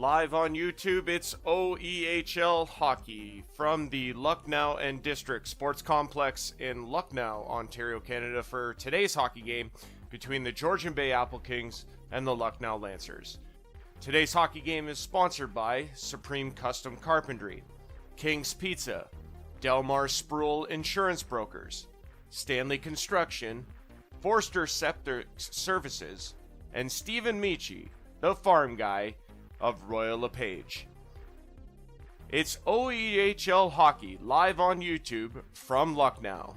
Live on YouTube, it's OEHL Hockey from the Lucknow and District Sports Complex in Lucknow, Ontario, Canada for today's hockey game between the Georgian Bay Applekings and the Lucknow Lancers. Today's hockey game is sponsored by Supreme Custom Carpentry, King's Pizza, Delmar Sproul Insurance Brokers, Stanley Construction, Forster Septic Services, and Stephen Michi, the farm guy of Royal LePage. It's OEHL Hockey live on YouTube from Lucknow.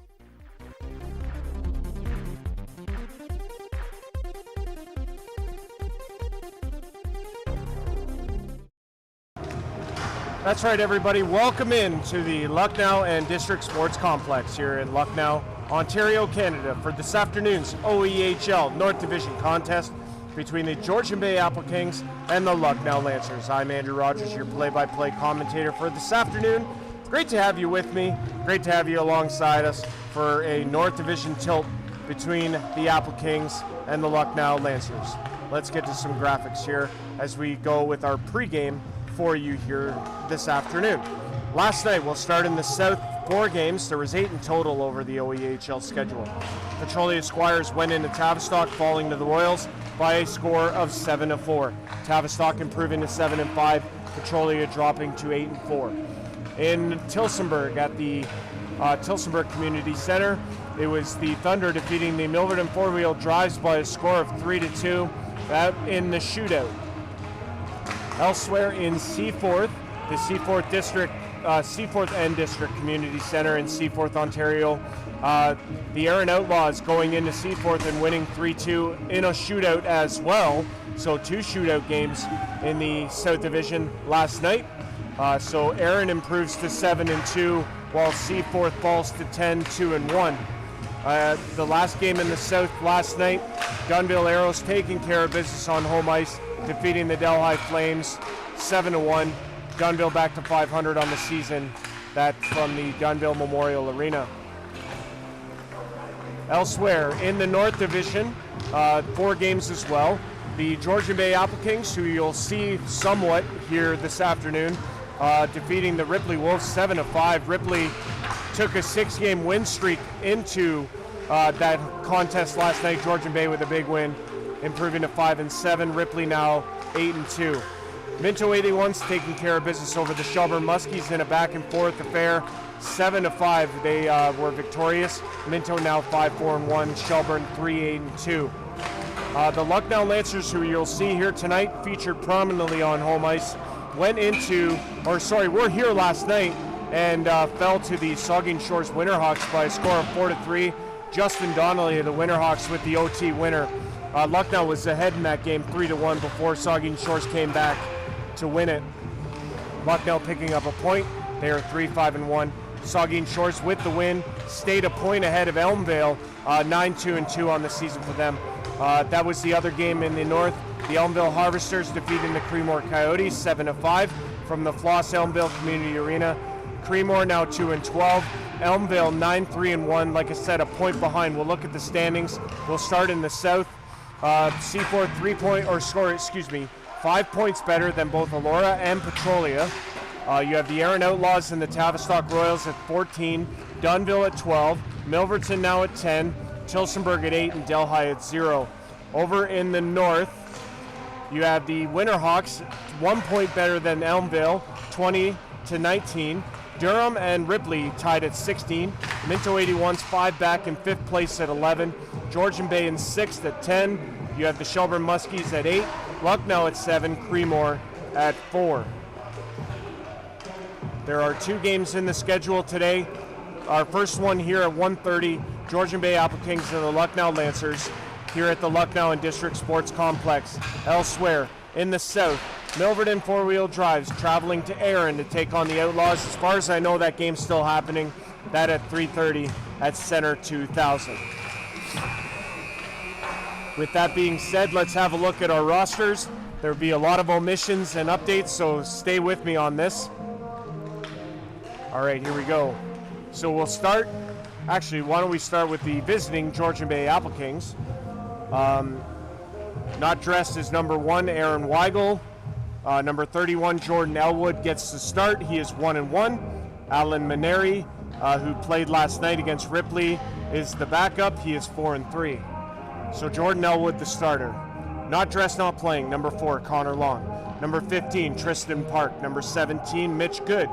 That's right, everybody. Welcome in to the Lucknow and District Sports Complex here in Lucknow, Ontario, Canada for this afternoon's OEHL North Division contest between the Georgian Bay Applekings and the Lucknow Lancers. I'm Andrew Rodgers, your play-by-play commentator for this afternoon. Great to have you with me. Great to have you alongside us for a North Division tilt between the Applekings and the Lucknow Lancers. Let's get to some graphics here as we go with our pregame for you here this afternoon. Last night, we'll start in the South. 4 games. There was 8 in total over the OEHL schedule. Petrolia Squires went into Tavistock, falling to the Royals by a score of 7-4. Tavistock improving to 7-5. Petrolia dropping to 8-4. In Tillsonburg at the Tillsonburg Community Center, it was the Thunder defeating the Milverton Four-Wheel Drives by a score of 3-2. That in the shootout. Elsewhere in Seaforth, the Seaforth District. Seaforth End District Community Center in Seaforth, Ontario. The Erin Outlaws going into Seaforth and winning 3-2 in a shootout as well. So 2 shootout games in the South Division last night. So Erin improves to 7-2 while Seaforth falls to 10-2-1. The last game in the South last night, Gunville Arrows taking care of business on home ice, defeating the Delhi Flames 7-1. Gunville back to 500 on the season. That from the Gunville Memorial Arena. Elsewhere in the North Division, 4 games as well. The Georgian Bay Applekings, who you'll see somewhat here this afternoon, defeating the Ripley Wolves 7-5. Ripley took a 6-game win streak into that contest last night. Georgian Bay with a big win, improving to 5-7. Ripley now 8-2. Minto 81's taking care of business over the Shelburne Muskies in a back-and-forth affair. 7-5, they were victorious. Minto now 5-4-1, Shelburne 3-8-2. The Lucknow Lancers, who you'll see here tonight, featured prominently on home ice, were here last night and fell to the Saugeen Shores Winterhawks by a score of 4-3. Justin Donnelly of the Winterhawks with the OT winner. Lucknow was ahead in that game 3-1 before Saugeen Shores came back to win it. Lucknow picking up a point. They are 3-5-1. Saugeen Shores with the win, stayed a point ahead of Elmvale, 9-2-2 on the season for them. That was the other game in the north. The Elmvale Harvesters defeating the Creemore Coyotes 7-5 from the Floss Elmvale Community Arena. Creemore now 2-12. Elmvale 9-3-1. Like I said, a point behind. We'll look at the standings. We'll start in the south. Seaforth 5 points better than both Elora and Petrolia. You have the Erin Outlaws and the Tavistock Royals at 14, Dunville at 12, Milverton now at 10, Tillsonburg at 8, and Delhi at 0. Over in the north, you have the Winterhawks, 1 point better than Elmvale, 20-19. Durham and Ripley tied at 16. Minto 81's 5 back in 5th place at 11. Georgian Bay in 6th at 10. You have the Shelburne Muskies at 8. Lucknow at 7. Creemore at 4. There are 2 games in the schedule today. Our first one here at 1:30, Georgian Bay Applekings and the Lucknow Lancers here at the Lucknow and District Sports Complex. Elsewhere in the south, Milverton Four-Wheel Drives traveling to Erin to take on the Outlaws. As far as I know, that game's still happening. That at 3:30 at Center 2000. With that being said, let's have a look at our rosters. There'll be a lot of omissions and updates, so stay with me on this. All right, here we go. So we'll start, actually, why don't we start with the visiting Georgian Bay Applekings. Not dressed as number 1, Aaron Weigel. Number 31, Jordan Elwood gets the start. He is 1-1. Alan Maneri, who played last night against Ripley, is the backup. He is 4-3. So Jordan Elwood, the starter. Not dressed, not playing. Number 4, Connor Long. Number 15, Tristan Park. Number 17, Mitch Good.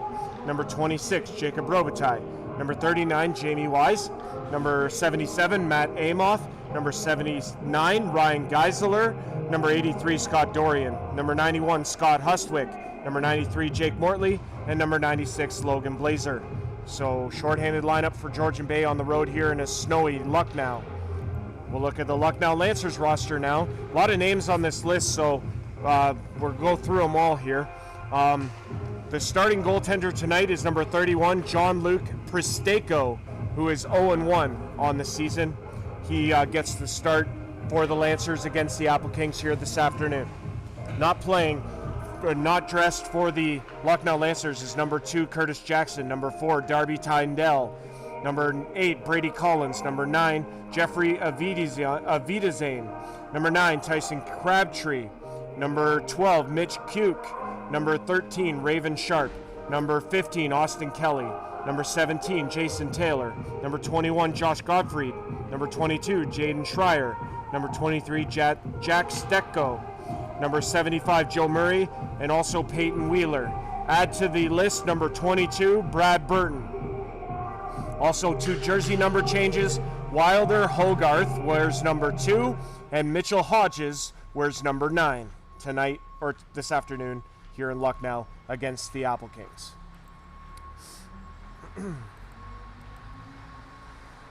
Number 26, Jacob Robitaille. Number 39, Jamie Wise. Number 77, Matt Amoff. Number 79, Ryan Geisler. Number 83, Scott Dorian. Number 91, Scott Hustwick. Number 93, Jake Mortley. And number 96, Logan Blazer. So shorthanded lineup for Georgian Bay on the road here in a snowy Lucknow. We'll look at the Lucknow Lancers roster now. A lot of names on this list, so we'll go through them all here. The starting goaltender tonight is number 31, John-Luc Pristeco, who is 0-1 on the season. He gets the start for the Lancers against the Applekings here this afternoon. Not playing, not dressed for the Lucknow Lancers is number 2, Curtis Jackson. Number 4, Darby Tyndall. Number 8, Brady Collins. Number 9, Jeffrey Avidazane. Number 9, Tyson Crabtree. Number 12, Mitch Cuke. Number 13, Raven Sharp. Number 15, Austin Kelly. Number 17, Jason Taylor. Number 21, Josh Gottfried. Number 22, Jaden Schreier. Number 23, Jack Stecko. Number 75, Joe Murray, and also Peyton Wheeler. Add to the list number 22, Brad Burton. Also 2 jersey number changes. Wilder Hogarth wears number 2, and Mitchell Hodges wears number 9 tonight, or this afternoon, here in Lucknow against the Applekings.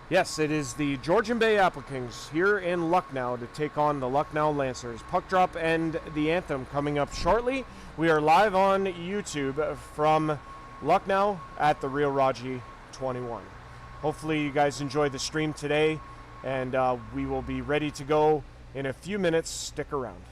Yes, it is the Georgian Bay Applekings here in Lucknow to take on the Lucknow Lancers. Puck drop and the anthem coming up shortly. We are live on YouTube from Lucknow at the Real Raji 21. Hopefully you guys enjoyed the stream today, and we will be ready to go in a few minutes. Stick around.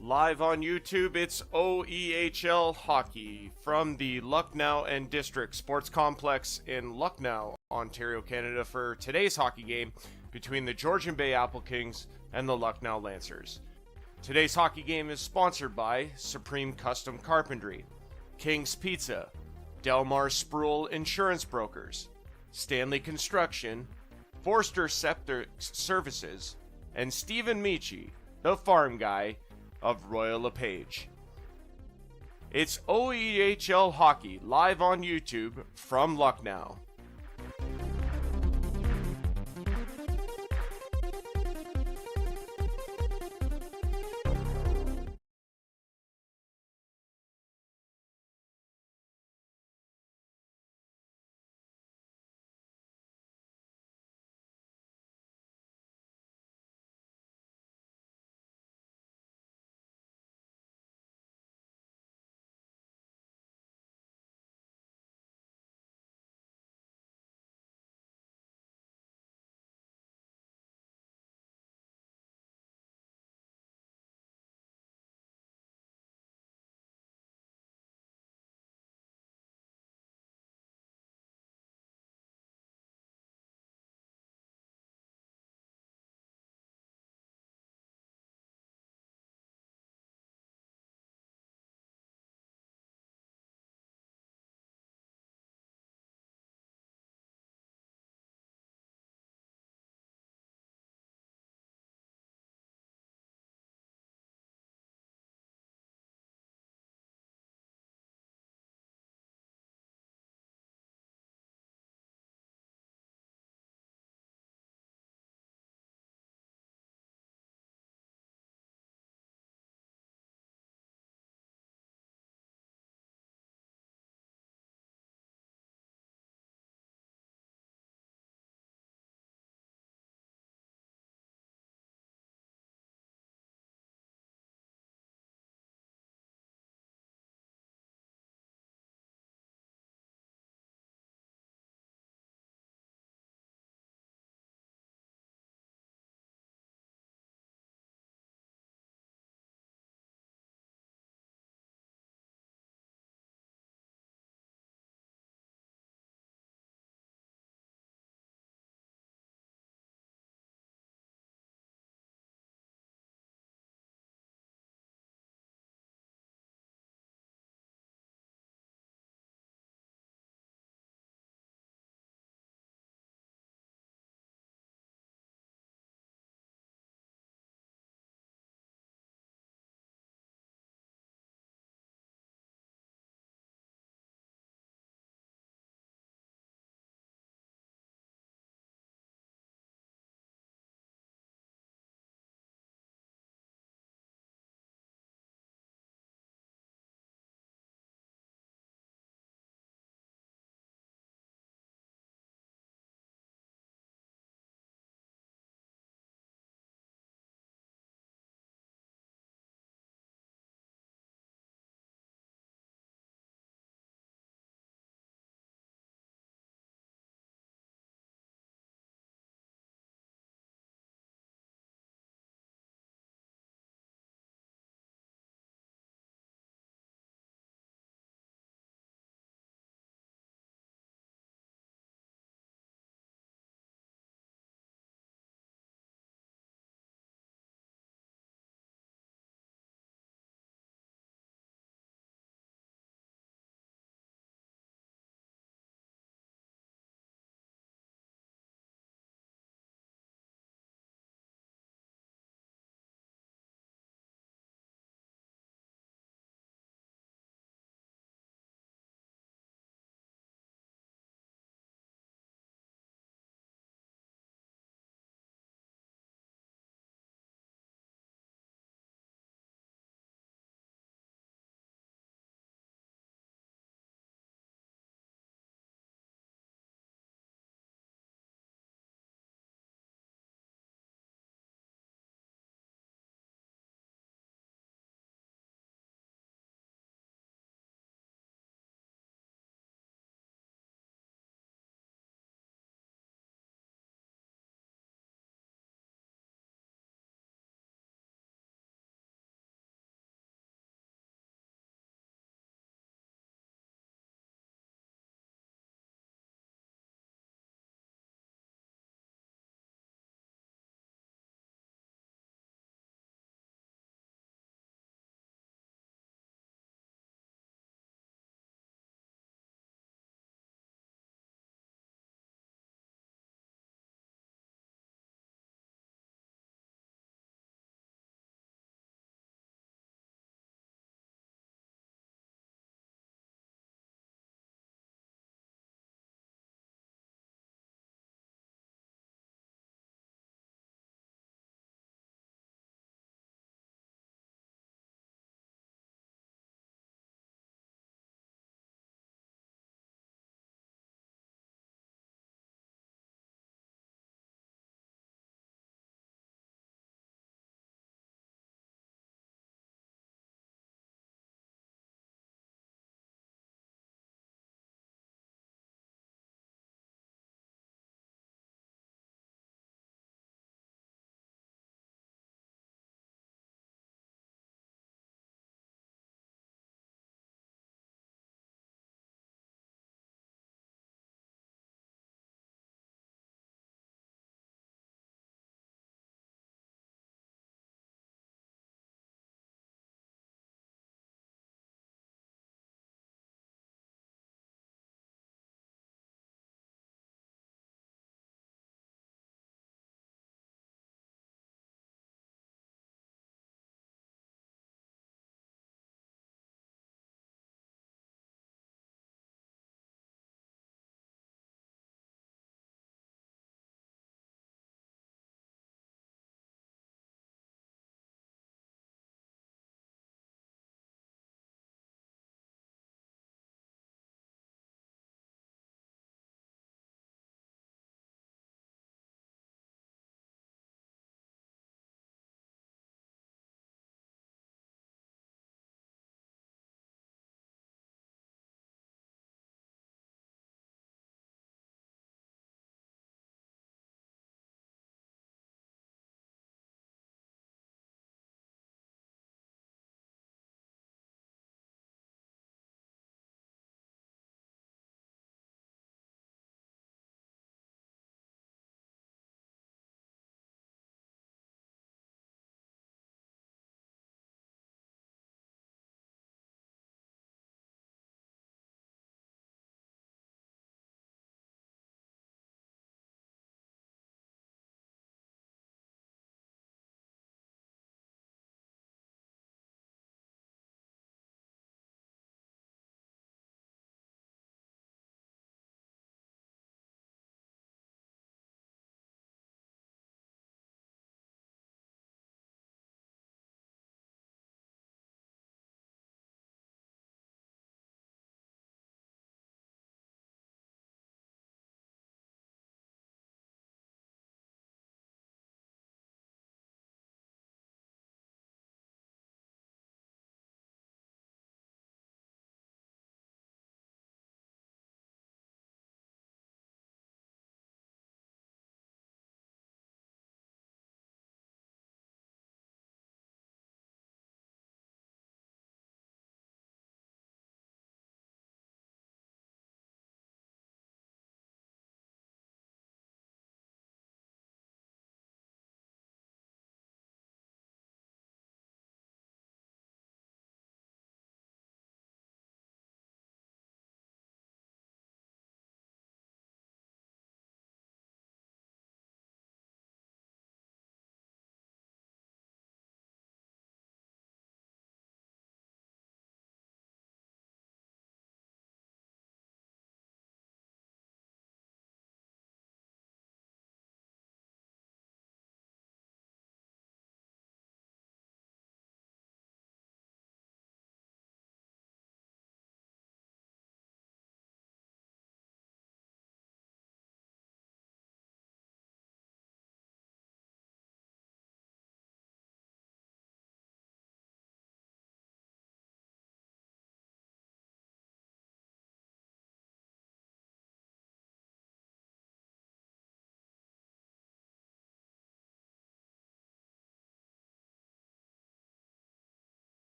Live on YouTube, it's OEHL Hockey from the Lucknow and District Sports Complex in Lucknow, Ontario, Canada, for today's hockey game between the Georgian Bay Applekings and the Lucknow Lancers. Today's hockey game is sponsored by Supreme Custom Carpentry, King's Pizza, Delmar Sproul Insurance Brokers, Stanley Construction, Forster Septic Services, and Stephen Michi, the farm guy of Royal LePage. It's OEHL Hockey live on YouTube from Lucknow.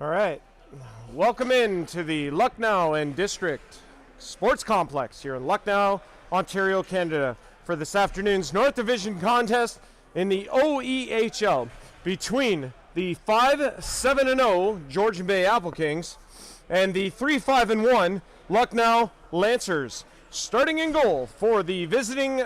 All right, welcome in to the Lucknow and District Sports Complex here in Lucknow, Ontario, Canada, for this afternoon's North Division contest in the OEHL between the 5-7-0 Georgian Bay Applekings and the 3-5-1 Lucknow Lancers. Starting in goal for the visiting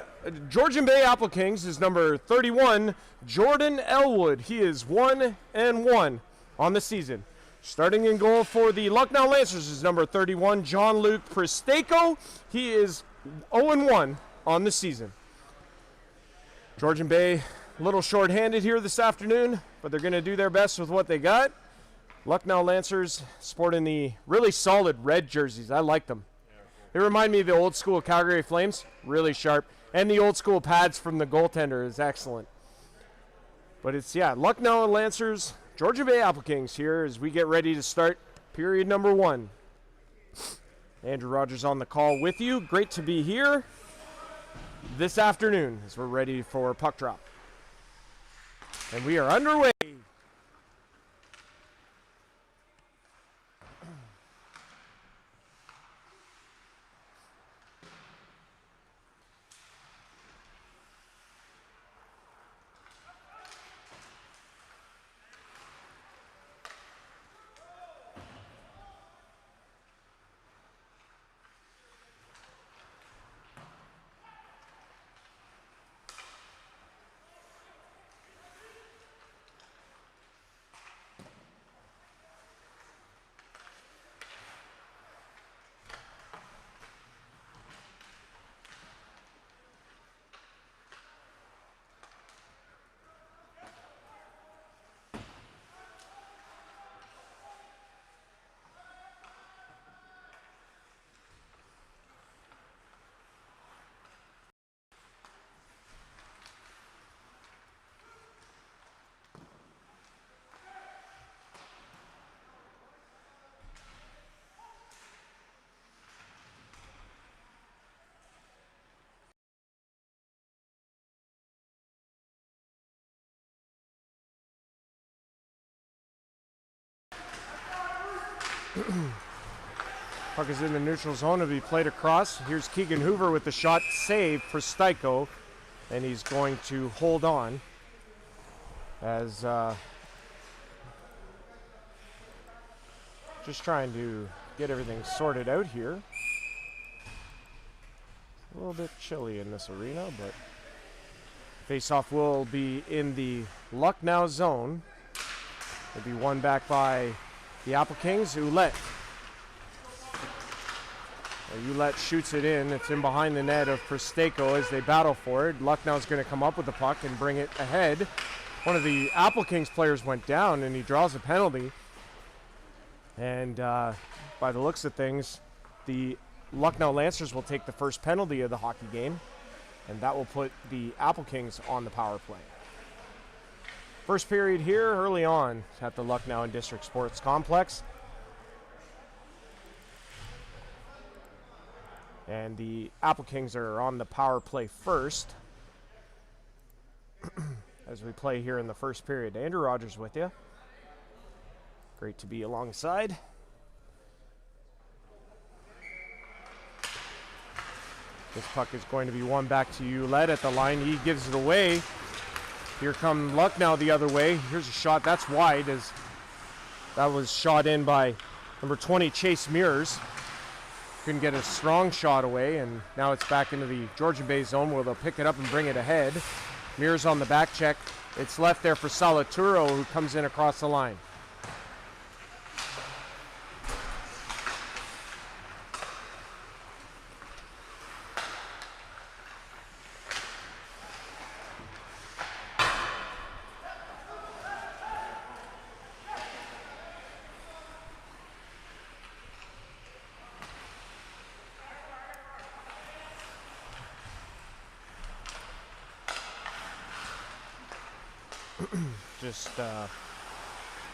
Georgian Bay Applekings is number 31, Jordan Elwood. He is 1-1 on the season. Starting in goal for the Lucknow Lancers is number 31, John-Luke Pristako. He is 0-1 on the season. Georgian Bay a little short-handed here this afternoon, but they're going to do their best with what they got. Lucknow Lancers sporting the really solid red jerseys. I like them. They remind me of the old school Calgary Flames, really sharp. And the old school pads from the goaltender is excellent. But it's, Lucknow Lancers, Georgian Bay Applekings here as we get ready to start period number 1. Andrew Rodgers on the call with you. Great to be here this afternoon as we're ready for puck drop. And we are underway. Puck is in the neutral zone to be played across. Here's Keegan Hoover with the shot save for Styko, and he's going to hold on as just trying to get everything sorted out here. A little bit chilly in this arena, but face-off will be in the Lucknow zone. It'll be won back by the Applekings. Ouellette shoots it in. It's in behind the net of Pristako as they battle for it. Lucknow's going to come up with the puck and bring it ahead. One of the Applekings players went down and he draws a penalty. And by the looks of things, the Lucknow Lancers will take the first penalty of the hockey game, and that will put the Applekings on the power play. First period here early on at the Lucknow and District Sports Complex. And the Applekings are on the power play first as we play here in the first period. Andrew Rodgers with you. Great to be alongside. This puck is going to be won back to Ouellette at the line. He gives it away. Here come Lucknow the other way. Here's a shot. That's wide as that was shot in by number 20, Chase Mears. Couldn't get a strong shot away, and now it's back into the Georgian Bay zone where they'll pick it up and bring it ahead. Mears on the back check. It's left there for Salaturo, who comes in across the line. Just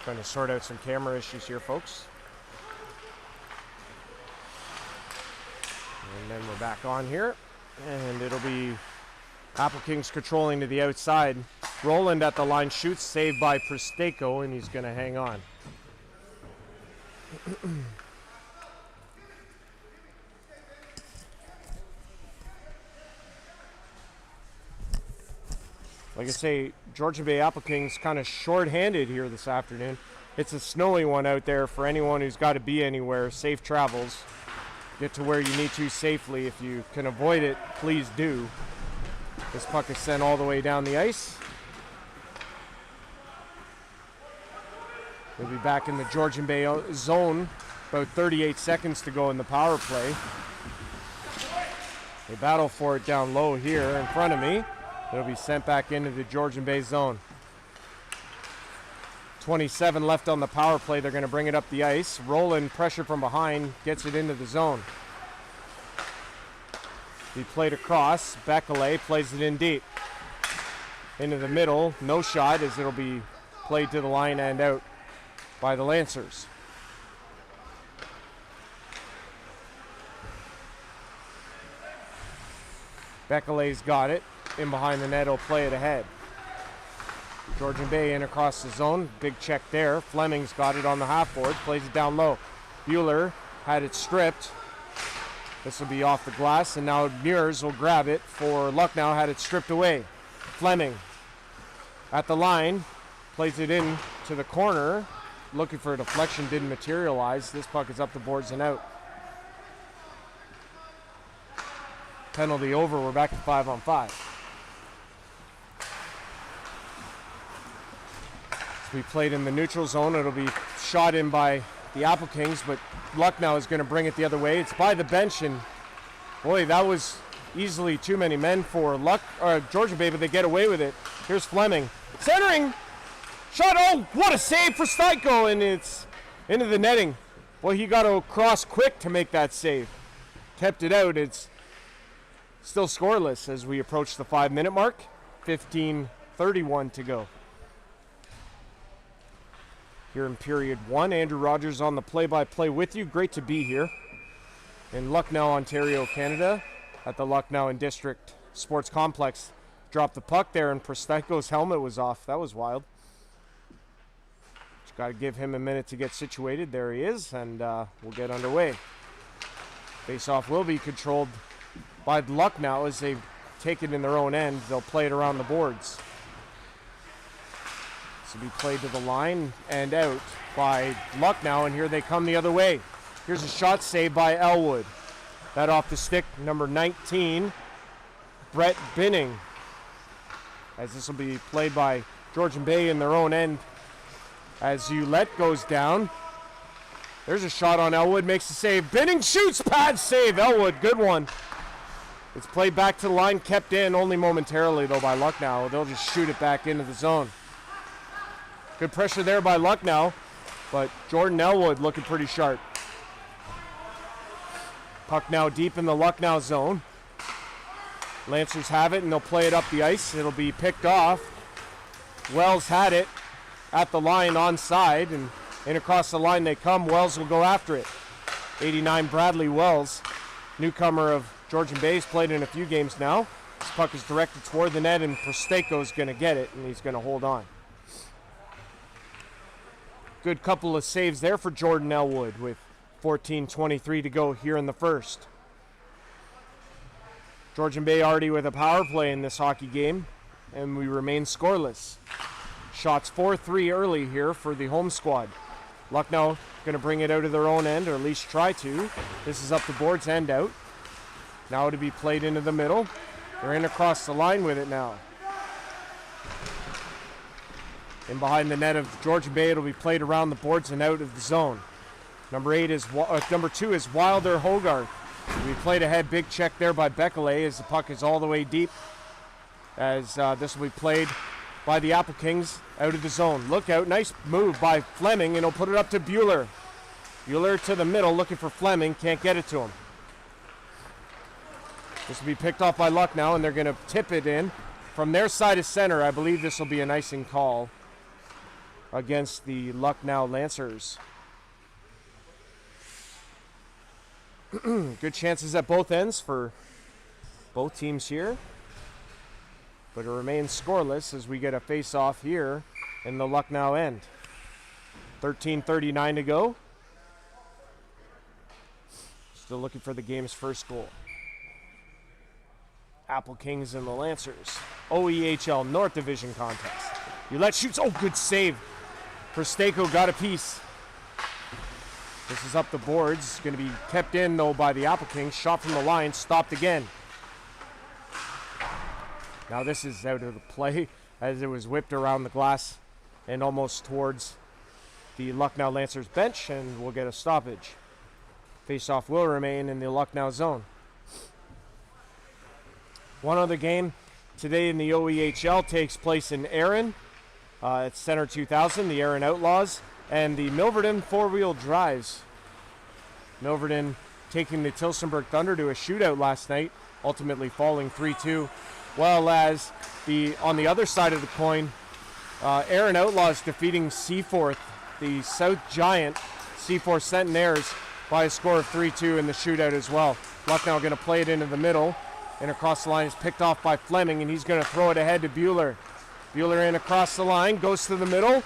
trying to sort out some camera issues here, folks. And then we're back on here. And it'll be Applekings controlling to the outside. Roland at the line shoots, saved by Pristako, and he's going to hang on. Like I say, Georgian Bay Applekings kind of short-handed here this afternoon. It's a snowy one out there for anyone who's got to be anywhere. Safe travels. Get to where you need to safely. If you can avoid it, please do. This puck is sent all the way down the ice. We'll be back in the Georgian Bay zone. About 38 seconds to go in the power play. They battle for it down low here in front of me. It'll be sent back into the Georgian Bay zone. 27 left on the power play. They're going to bring it up the ice. Roland, pressure from behind, gets it into the zone. He played across. Bekele plays it in deep. Into the middle. No shot, as it'll be played to the line and out by the Lancers. Bekele's got it. In behind the net, he'll play it ahead. Georgian Bay in across the zone. Big check there. Fleming's got it on the half board. Plays it down low. Bueller had it stripped. This will be off the glass, and now Mears will grab it for Lucknow. Had it stripped away. Fleming at the line. Plays it in to the corner. Looking for a deflection. Didn't materialize. This puck is up the boards and out. Penalty over. We're back to 5-on-5. We played in the neutral zone. It'll be shot in by the Applekings, but Lucknow is going to bring it the other way. It's by the bench, and boy, that was easily too many men for Georgian Bay, but they get away with it. Here's Fleming. Centering! Shot! Oh, what a save for Steiko, and it's into the netting. Boy, he got to cross quick to make that save. Kept it out. It's still scoreless as we approach the 5-minute mark. 15:31 to go. Here in period 1, Andrew Rodgers on the play-by-play with you. Great to be here in Lucknow, Ontario, Canada, at the Lucknow and District Sports Complex. Dropped the puck there, and Prosteiko's helmet was off. That was wild. Just got to give him a minute to get situated. There he is, and we'll get underway. Face-off will be controlled by Lucknow as they take it in their own end. They'll play it around the boards. This will be played to the line and out by Lucknow, and here they come the other way. Here's a shot saved by Elwood. That off the stick, number 19, Brett Binning. As this will be played by Georgian Bay in their own end. As Ulette goes down. There's a shot on Elwood, makes the save. Binning shoots, pad save. Elwood, good one. It's played back to the line, kept in only momentarily though by Lucknow. They'll just shoot it back into the zone. Good pressure there by Lucknow, but Jordan Elwood looking pretty sharp. Puck now deep in the Lucknow zone. Lancers have it, and they'll play it up the ice. It'll be picked off. Wells had it at the line onside, and in across the line they come. Wells will go after it. 89 Bradley Wells, newcomer of Georgian Bay's, played in a few games now. This puck is directed toward the net, and Prosteiko's going to get it, and he's going to hold on. Good couple of saves there for Jordan Elwood with 14:23 to go here in the first. Georgian Bay already with a power play in this hockey game, and we remain scoreless. Shots 4-3 early here for the home squad. Lucknow going to bring it out of their own end, or at least try to. This is up the boards and out. Now to be played into the middle. They're in across the line with it now. In behind the net of Georgian Bay, it'll be played around the boards and out of the zone. Number 2 is Wilder Hogarth. We played ahead, big check there by Bekele as the puck is all the way deep. As this will be played by the Applekings out of the zone. Look out, nice move by Fleming, and he'll put it up to Bueller. Bueller to the middle, looking for Fleming, can't get it to him. This will be picked off by Lucknow, and they're going to tip it in. From their side of center, I believe this will be an icing call against the Lucknow Lancers. Good chances at both ends for both teams here. But it remains scoreless as we get a face-off here in the Lucknow end. 13:39 to go. Still looking for the game's first goal. Applekings and the Lancers. OEHL North Division contest. Ulett shoots. Oh, good save. Prostako got a piece. This is up the boards. Going to be kept in, though, by the Applekings. Shot from the line. Stopped again. Now this is out of the play as it was whipped around the glass and almost towards the Lucknow Lancers bench, and we'll get a stoppage. Face-off will remain in the Lucknow zone. One other game today in the OEHL takes place in Erin. It's Center 2000, the Erin Outlaws, and the Milverton four-wheel drives. Milverton taking the Tillsonburg Thunder to a shootout last night, ultimately falling 3-2. Well as on the other side of the coin, Erin Outlaws defeating Seaforth, the South Giant Seaforth Centenaires, by a score of 3-2 in the shootout as well. Lucknow going to play it into the middle, and across the line is picked off by Fleming, and he's going to throw it ahead to Bueller. Bueller in across the line, goes to the middle.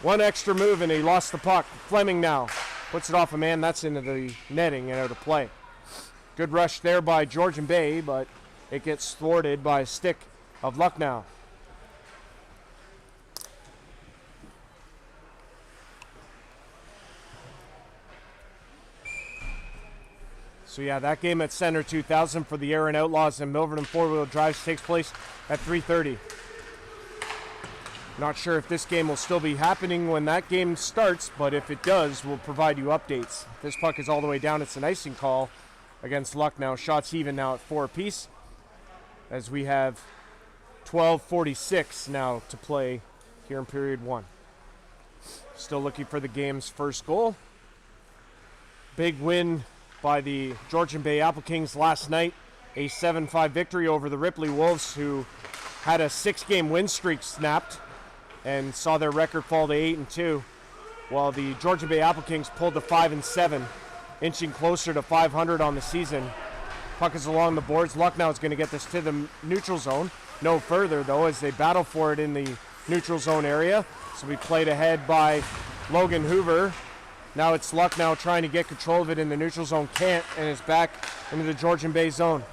One extra move, and he lost the puck. Fleming now puts it off a man. That's into the netting and out of play. Good rush there by Georgian Bay, but it gets thwarted by a stick of Lucknow. So yeah, that game at Center 2000 for the Erin Outlaws and Milverton four-wheel drives takes place at 3:30. Not sure if this game will still be happening when that game starts, but if it does, we'll provide you updates. This puck is all the way down. It's an icing call against Lucknow. Shots even now at 4 apiece, as we have 12:46 now to play here in period 1. Still looking for the game's first goal. Big win by the Georgian Bay Applekings last night. A 7-5 victory over the Ripley Wolves, who had a 6-game win streak snapped and saw their record fall to 8-2, while the Georgian Bay Applekings pulled to 5-7, inching closer to 500 on the season. Puck is along the boards. Lucknow is going to get this to the neutral zone. No further, though, as they battle for it in the neutral zone area. So we played ahead by Logan Hoover. Now it's Lucknow trying to get control of it in the neutral zone. Can't, and is back into the Georgian Bay zone.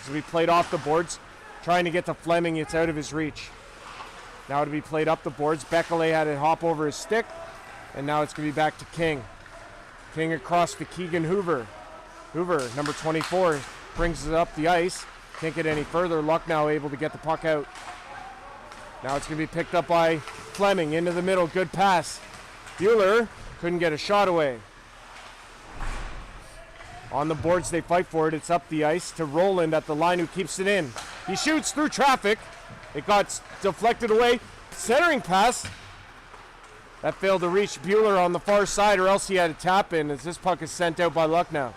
So we played off the boards, trying to get to Fleming. It's out of his reach. Now to be played up the boards. Bekele had it hop over his stick, and now it's going to be back to King. King across to Keegan Hoover. Hoover, number 24, brings it up the ice. Can't get any further. Lucknow able to get the puck out. Now it's going to be picked up by Fleming into the middle. Good pass. Bueller couldn't get a shot away. On the boards, they fight for it. It's up the ice to Roland at the line, who keeps it in. He shoots through traffic. It got deflected away. Centering pass. That failed to reach Bueller on the far side, or else he had a tap in as this puck is sent out by Lucknow.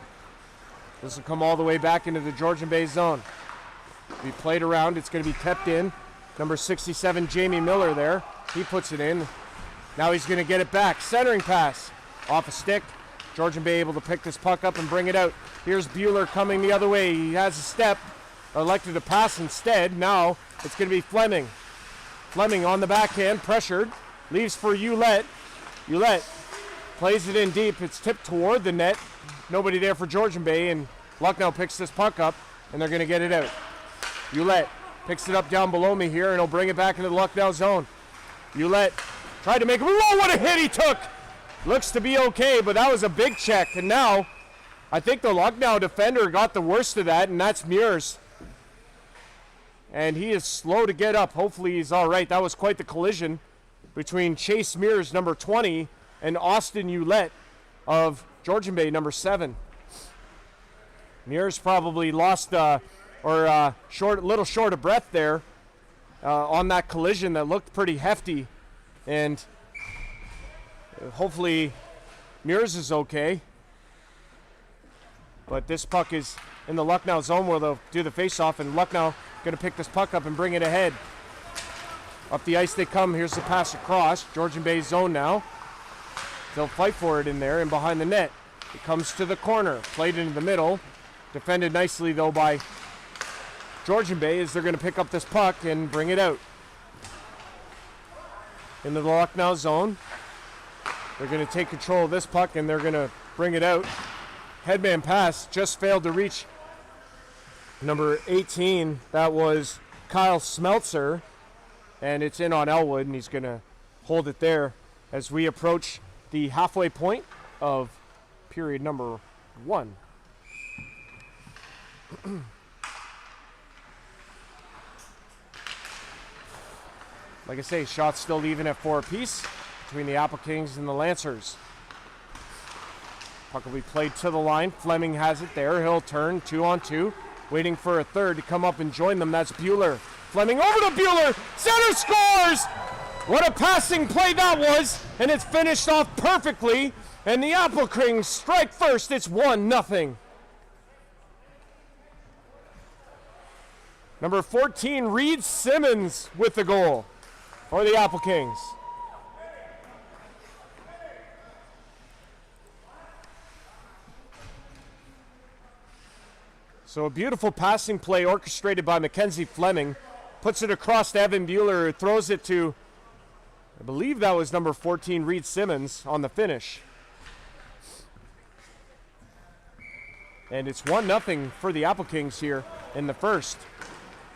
This will come all the way back into the Georgian Bay zone. Be played around. It's going to be kept in. Number 67, Jamie Miller there. He puts it in. Now he's going to get it back. Centering pass. Off a stick. Georgian Bay able to pick this puck up and bring it out. Here's Bueller coming the other way. He has a step. Elected to pass instead. Now it's going to be Fleming. Fleming on the backhand. Pressured. Leaves for Ulett. Ulett plays it in deep. It's tipped toward the net. Nobody there for Georgian Bay, and Lucknow picks this puck up, and they're going to get it out. Ulett picks it up down below me here, and he'll bring it back into the Lucknow zone. Ulett tried to make a... Oh, what a hit he took! Looks to be okay, but that was a big check. And now, I think the Lucknow defender got the worst of that, and that's Mears. And he is slow to get up. Hopefully he's all right. That was quite the collision between Chase Mears, number 20, and Austin Ulett of Georgian Bay, number 7. Mears probably lost little short of breath there on that collision that looked pretty hefty, and hopefully Mears is okay. But this puck is in the Lucknow zone where they'll do the face-off, and Lucknow going to pick this puck up and bring it ahead. Up the ice they come. Here's the pass across. Georgian Bay zone now. They'll fight for it in there and behind the net. It comes to the corner. Played into the middle. Defended nicely, though, by Georgian Bay, as they're going to pick up this puck and bring it out. Into the Lucknow zone. They're going to take control of this puck, and they're going to bring it out. headman pass just failed to reach number 18. That was Kyle Smeltzer, and it's in on Elwood, and he's going to hold it there as we approach the halfway point of period number 1. Like I say, shots still even at 4 apiece between the Applekings and the Lancers. Puck will be played to the line. Fleming has it there. He'll turn 2-on-2, waiting for a third to come up and join them. That's Bueller. Fleming over to Bueller. Center scores! What a passing play that was, and it's finished off perfectly. And the Applekings strike first. It's 1-0. Number 14, Reed Simmons with the goal for the Applekings. So a beautiful passing play orchestrated by Mackenzie Fleming. Puts it across to Evan Bueller, who throws it to, I believe that was number 14, Reed Simmons, on the finish. And it's 1-0 for the Applekings here in the first.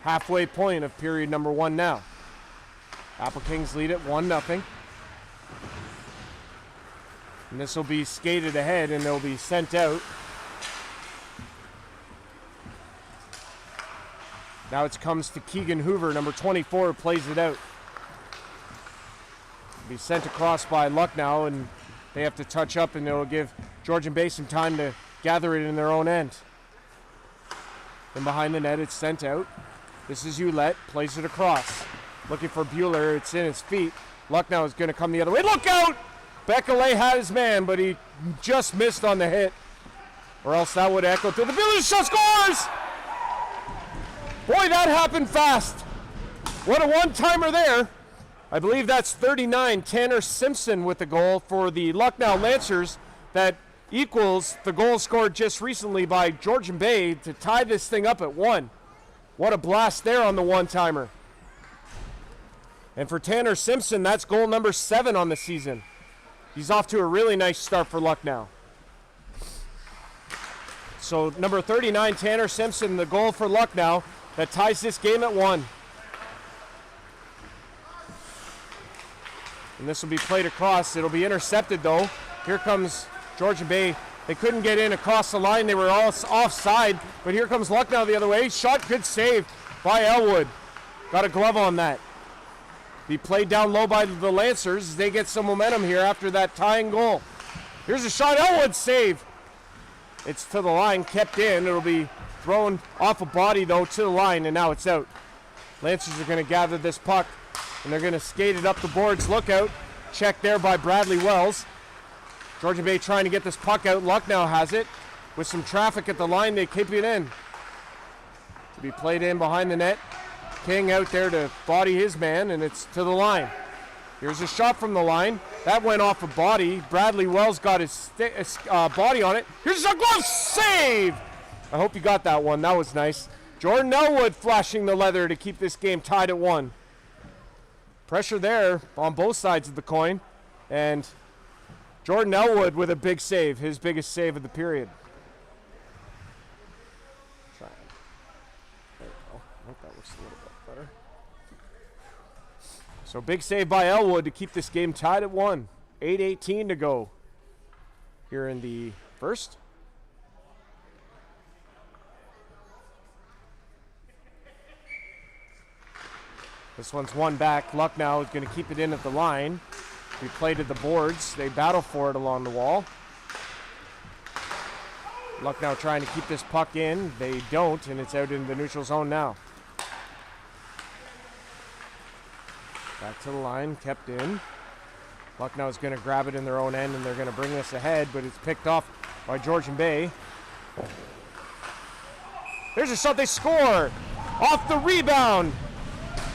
Halfway point of period number 1 now. Applekings lead it 1-0. And this will be skated ahead, and they'll be sent out. Now it comes to Keegan Hoover, number 24, who plays it out. It'll be sent across by Lucknow, and they have to touch up, and it'll give Georgian Bay some time to gather it in their own end. Then behind the net, it's sent out. This is Ouellette, plays it across. Looking for Bueller, it's in his feet. Lucknow is going to come the other way. Look out! Beckelay had his man, but he just missed on the hit. Or else that would echo through the Bueller shot, scores! Boy, that happened fast. What a one-timer there. I believe that's 39, Tanner Simpson with the goal for the Lucknow Lancers. That equals the goal scored just recently by Georgian Bay to tie this thing up at 1. What a blast there on the one-timer. And for Tanner Simpson, that's goal number 7 on the season. He's off to a really nice start for Lucknow. So number 39, Tanner Simpson, the goal for Lucknow that ties this game at 1. And this will be played across. It'll be intercepted though. Here comes Georgian Bay. They couldn't get in across the line. They were all offside, but here comes Lucknow the other way. Shot, good save by Elwood. Got a glove on that. Be played down low by the Lancers as they get some momentum here after that tying goal. Here's a shot, Elwood save. It's to the line, kept in. It'll be thrown off a body though to the line, and now it's out. Lancers are going to gather this puck, and they're going to skate it up the boards. Look out. Check there by Bradley Wells. Georgian Bay trying to get this puck out. Lucknow has it. With some traffic at the line, they keep it in. To be played in behind the net. King out there to body his man, and it's to the line. Here's a shot from the line. That went off a body. Bradley Wells got his body on it. Here's a glove save! I hope you got that one. That was nice. Jordan Elwood flashing the leather to keep this game tied at 1. Pressure there on both sides of the coin. And Jordan Elwood with a big save, his biggest save of the period. There we go. I think that looks a little bit better. So big save by Elwood to keep this game tied at 1. 8:18 to go here in the first. This one's one back. Lucknow is going to keep it in at the line. We played at the boards. They battle for it along the wall. Lucknow trying to keep this puck in. They don't, and it's out in the neutral zone now. Back to the line, kept in. Lucknow is going to grab it in their own end, and they're going to bring this ahead, but it's picked off by Georgian Bay. There's a shot, they score! Off the rebound!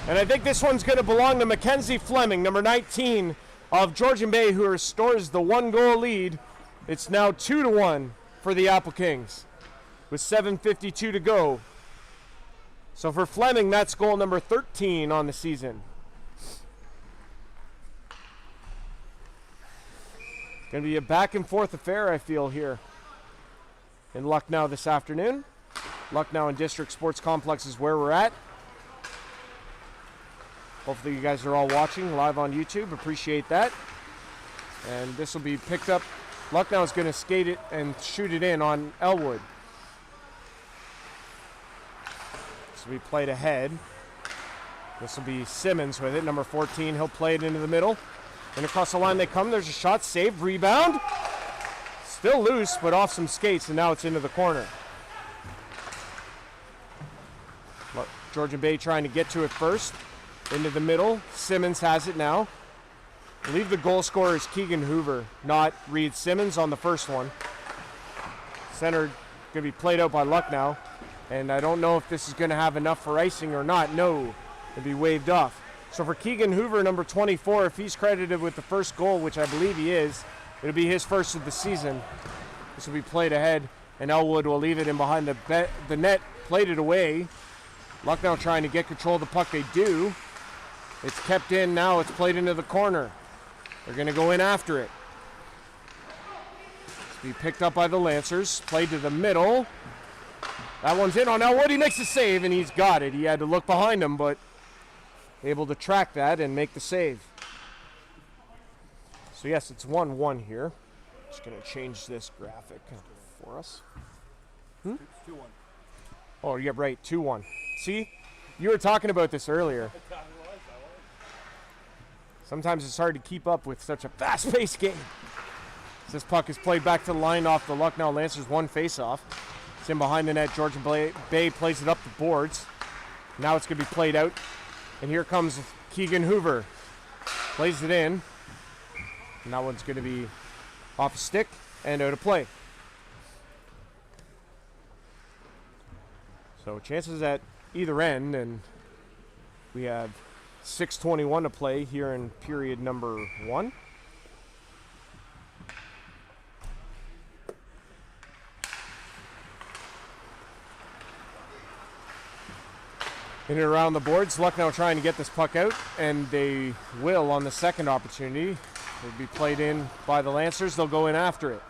And I think this one's going to belong to Mackenzie Fleming, number 19 of Georgian Bay, who restores the 1-goal lead. It's now 2-1 for the Applekings with 7:52 to go. So for Fleming, that's goal number 13 on the season. Going to be a back and forth affair, I feel, here. in Lucknow this afternoon. Lucknow and District Sports Complex is where we're at. Hopefully you guys are all watching live on YouTube. Appreciate that. And this will be picked up. Lucknow is going to skate it and shoot it in on Elwood. This will be played ahead. This will be Simmons with it, number 14. He'll play it into the middle. And across the line they come. There's a shot, save, rebound. Still loose, but off some skates, and now it's into the corner. Georgian Bay trying to get to it first. Into the middle. Simmons has it now. I believe the goal scorer is Keegan Hoover, not Reed Simmons on the first one. Center going to be played out by Lucknow. And I don't know if this is going to have enough for icing or not. No, it'll be waved off. So for Keegan Hoover, number 24, if he's credited with the first goal, which I believe he is, it'll be his first of the season. This will be played ahead, and Elwood will leave it in behind the net, played it away. Lucknow trying to get control of the puck. They do. It's kept in now. It's played into the corner. They're going to go in after it. It's be picked up by the Lancers. Played to the middle. That one's in on Elwood. He makes the save, and he's got it. He had to look behind him, but able to track that and make the save. So yes, it's 1-1 here. Just going to change this graphic for us. It's 2-1. Oh, yeah, right, 2-1. See, you were talking about this earlier. Sometimes it's hard to keep up with such a fast-paced game. This puck is played back to the line off the Lucknow Lancers, one face-off. It's in behind the net. Georgian Bay plays it up the boards. Now it's going to be played out. And here comes Keegan Hoover. Plays it in. And that one's going to be off a stick and out of play. So chances at either end, and we have 6:21 to play here in period number 1. In and around the boards, Lucknow trying to get this puck out, and they will on the second opportunity. It'll be played in by the Lancers. They'll go in after it.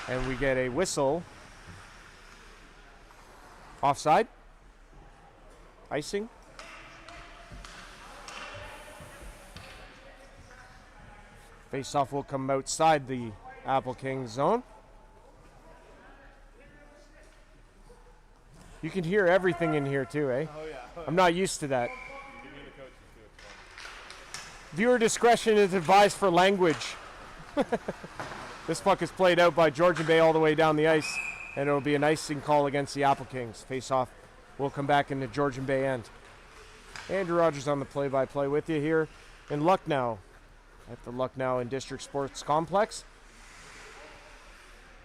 And we get a whistle. Offside. Icing. Face-off will come outside the Applekings zone. You can hear everything in here too, eh? Oh, yeah. I'm not used to that. Give me the coaches too, it's fun. Viewer discretion is advised for language. This puck is played out by Georgian Bay all the way down the ice, and it'll be an icing call against the Applekings. Face-off will come back in the Georgian Bay end. Andrew Rodgers on the play-by-play with you here in Lucknow at the Lucknow and District Sports Complex.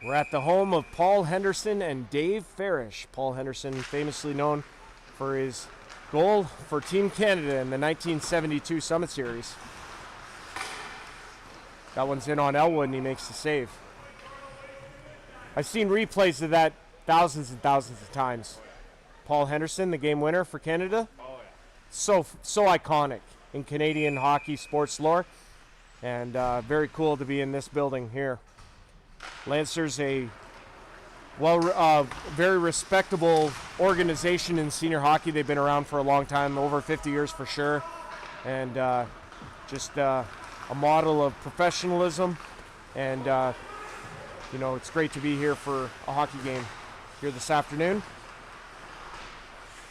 We're at the home of Paul Henderson and Dave Farish. Paul Henderson, famously known for his goal for Team Canada in the 1972 Summit Series. That one's in on Elwood, and he makes the save. I've seen replays of that thousands and thousands of times. Paul Henderson, the game winner for Canada. Oh, yeah. So iconic in Canadian hockey sports lore, and very cool to be in this building here. Lancers, a very respectable organization in senior hockey. They've been around for a long time, over 50 years for sure, and just a model of professionalism. And you know, it's great to be here for a hockey game here this afternoon.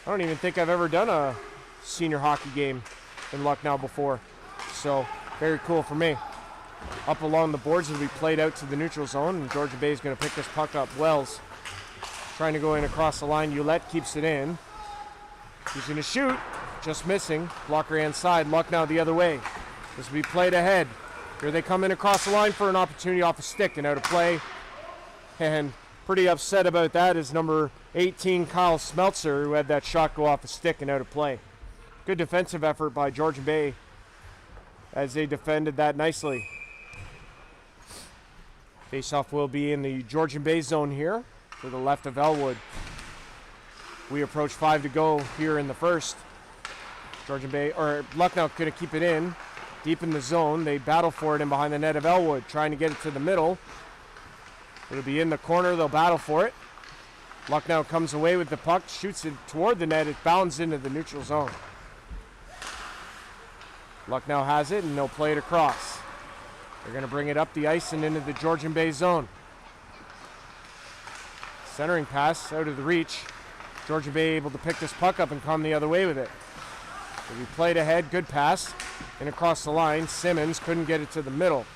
I don't even think I've ever done a senior hockey game in Lucknow before, so very cool for me. Up along the boards, it'll be played out to the neutral zone, and Georgian Bay is going to pick this puck up. Wells trying to go in across the line. Ouellette keeps it in. He's going to shoot, just missing. Blocker hand side, Lucknow the other way. This will be played ahead. Here they come in across the line for an opportunity off a stick and out of play. And pretty upset about that is number 18, Kyle Smeltzer, who had that shot go off a stick and out of play. Good defensive effort by Georgian Bay as they defended that nicely. Faceoff will be in the Georgian Bay zone here to the left of Elwood. We approach 5 to go here in the first. Georgian Bay, or Lucknow, going to keep it in deep in the zone. They battle for it in behind the net of Elwood, trying to get it to the middle. It'll be in the corner. They'll battle for it. Lucknow comes away with the puck, shoots it toward the net. It bounds into the neutral zone. Lucknow has it, and they'll play it across. They're going to bring it up the ice and into the Georgian Bay zone. Centering pass out of the reach. Georgian Bay able to pick this puck up and come the other way with it. It'll be played ahead, good pass, and across the line. Simmons couldn't get it to the middle.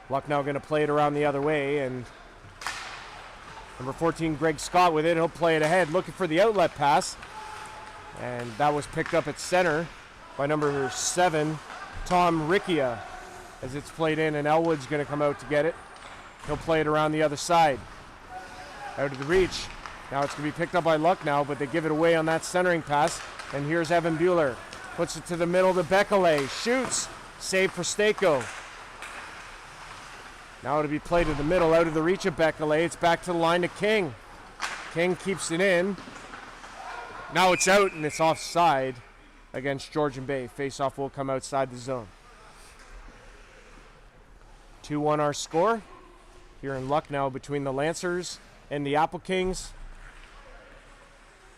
Lucknow going to play it around the other way, and number 14, Greg Scott with it. He'll play it ahead, looking for the outlet pass. And that was picked up at center by number 7, Tom Riccia, as it's played in, and Elwood's going to come out to get it. He'll play it around the other side. Out of the reach. Now it's going to be picked up by Lucknow, but they give it away on that centering pass. And here's Evan Bueller. Puts it to the middle to Bekele. Shoots. Save for Stako. Now it'll be played to the middle, out of the reach of Bekele. It's back to the line to King. King keeps it in. Now it's out, and it's offside against Georgian Bay. Face-off will come outside the zone. 2-1 our score here in Lucknow between the Lancers and the Applekings.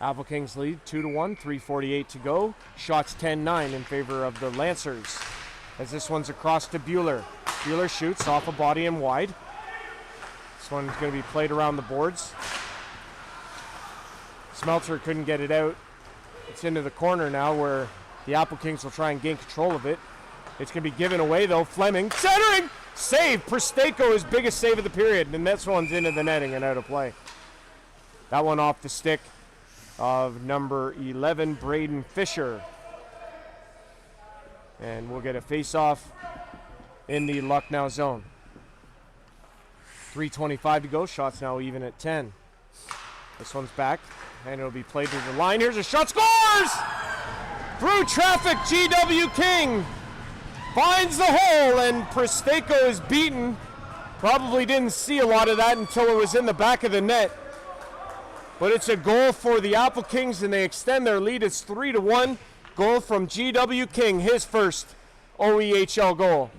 Applekings lead 2-1, 3:48 to go. Shots 10-9 in favor of the Lancers. As this one's across to Bueller. Bueller shoots off a body and wide. This one's going to be played around the boards. Smelter couldn't get it out. It's into the corner now where the Applekings will try and gain control of it. It's going to be given away though. Fleming centering! Save! Prestako, his biggest save of the period. And this one's into the netting and out of play. That one off the stick of number 11, Braden Fisher. And we'll get a face-off in the Lucknow zone. 3:25 to go. Shots now even at 10. This one's back, and it'll be played to the line. Here's a shot. Scores! Through traffic, G.W. King finds the hole, and Prestako is beaten. Probably didn't see a lot of that until it was in the back of the net. But it's a goal for the Applekings, and they extend their lead. It's 3-1. Goal from G.W. King, his first OEHL goal.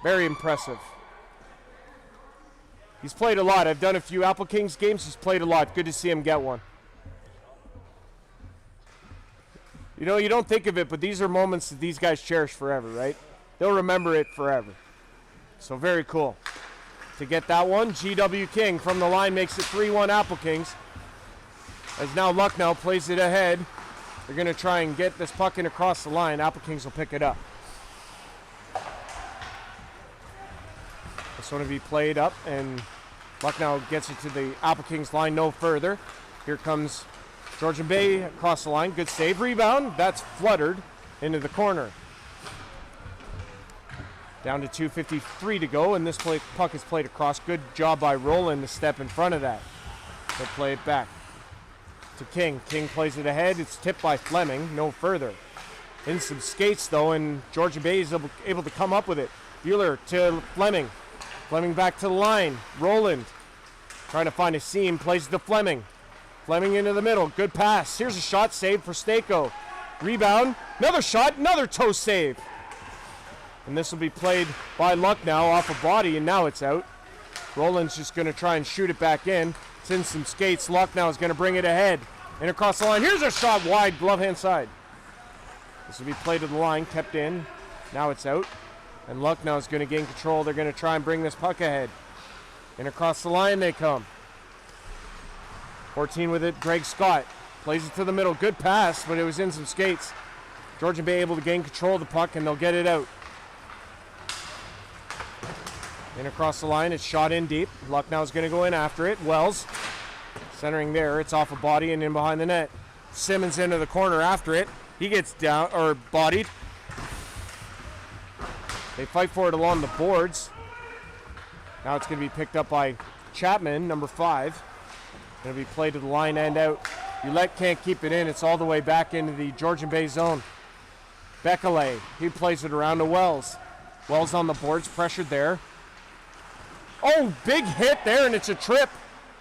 Very impressive. He's played a lot. I've done a few Applekings games. He's played a lot. Good to see him get one. You know, you don't think of it, but these are moments that these guys cherish forever, right? They'll remember it forever. So very cool. To get that one, G.W. King from the line makes it 3-1 Applekings. As now Lucknow plays it ahead. They're going to try and get this puck in across the line. Applekings will pick it up. This one will be played up, and Lucknow gets it to the Applekings line no further. Here comes Georgian Bay across the line. Good save. Rebound. That's fluttered into the corner. Down to 2:53 to go, and this puck is played across. Good job by Roland to step in front of that. They'll play it back to King. King plays it ahead. It's tipped by Fleming. No further. In some skates, though, and Georgian Bay is able to come up with it. Bueller to Fleming. Fleming back to the line. Roland trying to find a seam. Plays to Fleming. Fleming into the middle. Good pass. Here's a shot. Save for Stako. Rebound. Another shot. Another toe save. And this will be played by Lucknow off a body, and now it's out. Roland's just going to try and shoot it back in. It's in some skates. Lucknow is going to bring it ahead. And across the line. Here's a shot wide, glove hand side. This will be played to the line, kept in. Now it's out. And Lucknow is going to gain control. They're going to try and bring this puck ahead. And across the line they come. 14 with it, Greg Scott. Plays it to the middle. Good pass, but it was in some skates. Georgian Bay able to gain control of the puck, and they'll get it out. And across the line, it's shot in deep. Lucknow's going to go in after it. Wells centering there. It's off a body and in behind the net. Simmons into the corner after it. He gets down, or bodied. They fight for it along the boards. Now it's going to be picked up by Chapman, number 5. Going to be played to the line and out. Ulette can't keep it in. It's all the way back into the Georgian Bay zone. Bekele, he plays it around to Wells. Wells on the boards, pressured there. Oh, big hit there, and it's a trip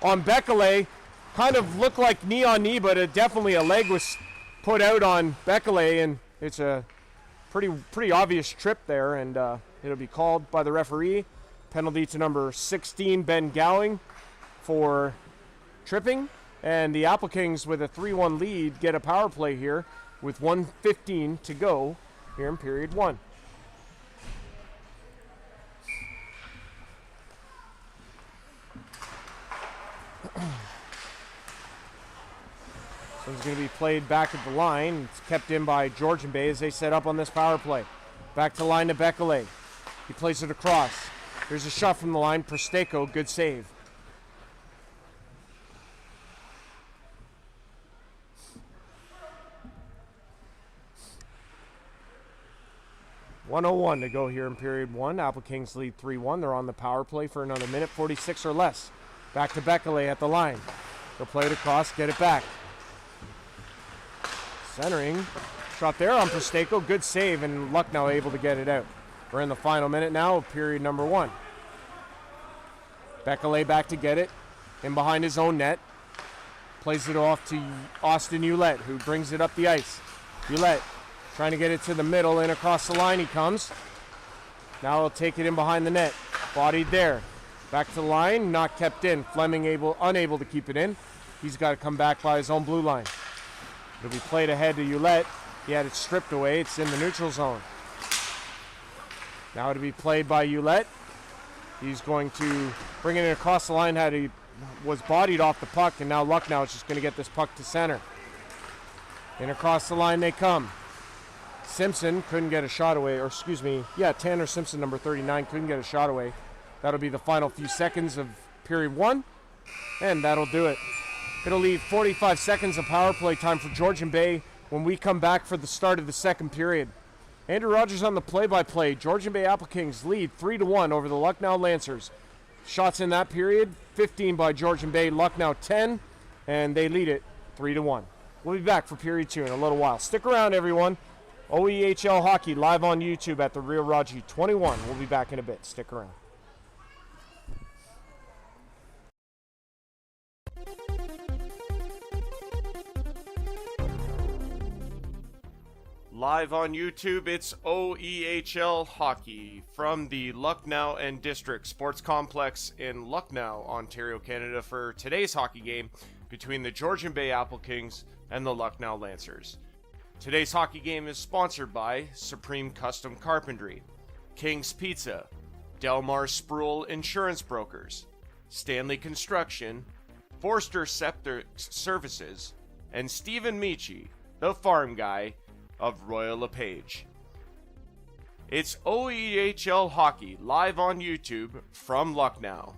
on Bekele. Kind of looked like knee on knee, but definitely a leg was put out on Bekele, and it's a pretty obvious trip there, and it'll be called by the referee. Penalty to number 16, Ben Gowing, for tripping. And the Applekings, with a 3-1 lead, get a power play here with 1:15 to go here in period 1. So it's going to be played back at the line. It's kept in by Georgian Bay as they set up on this power play. Back to line to Bekele. He plays it across. Here's a shot from the line. Presteko, good save. .101 to go here in period 1. Applekings lead 3-1. They're on the power play for another minute, 46 or less. Back to Bekele at the line. They'll play it across, get it back. Centering. Shot there on Presteko. Good save, and Lucknow able to get it out. We're in the final minute now of period number 1. Bekele back to get it. In behind his own net. Plays it off to Austin Ouellette, who brings it up the ice. Ouellette trying to get it to the middle, and across the line he comes. Now he'll take it in behind the net. Bodied there. Back to the line, not kept in. Fleming unable to keep it in. He's got to come back by his own blue line. It'll be played ahead to Ouellette. He had it stripped away. It's in the neutral zone. Now it'll be played by Ouellette. He's going to bring it in across the line. He was bodied off the puck, and now Lucknow is just going to get this puck to center. In across the line they come. Simpson couldn't get a shot away, or excuse me, Tanner Simpson, number 39, couldn't get a shot away. That'll be the final few seconds of period 1, and that'll do it. It'll leave 45 seconds of power play time for Georgian Bay when we come back for the start of the second period. Andrew Rodgers on the play-by-play. Georgian Bay Applekings lead 3-1 over the Lucknow Lancers. Shots in that period, 15 by Georgian Bay, Lucknow 10, and they lead it 3-1. We'll be back for period 2 in a little while. Stick around, everyone. OEHL Hockey live on YouTube at the Real Raji 21. We'll be back in a bit. Stick around. Live on YouTube, it's OEHL Hockey from the Lucknow and District Sports Complex in Lucknow, Ontario, Canada, for today's hockey game between the Georgian Bay Applekings and the Lucknow Lancers. Today's hockey game is sponsored by Supreme Custom Carpentry, King's Pizza, Delmar Sproul Insurance Brokers, Stanley Construction, Forster Septic Services, and Stephen Michi, the farm guy of Royal LePage. It's OEHL Hockey live on YouTube from Lucknow.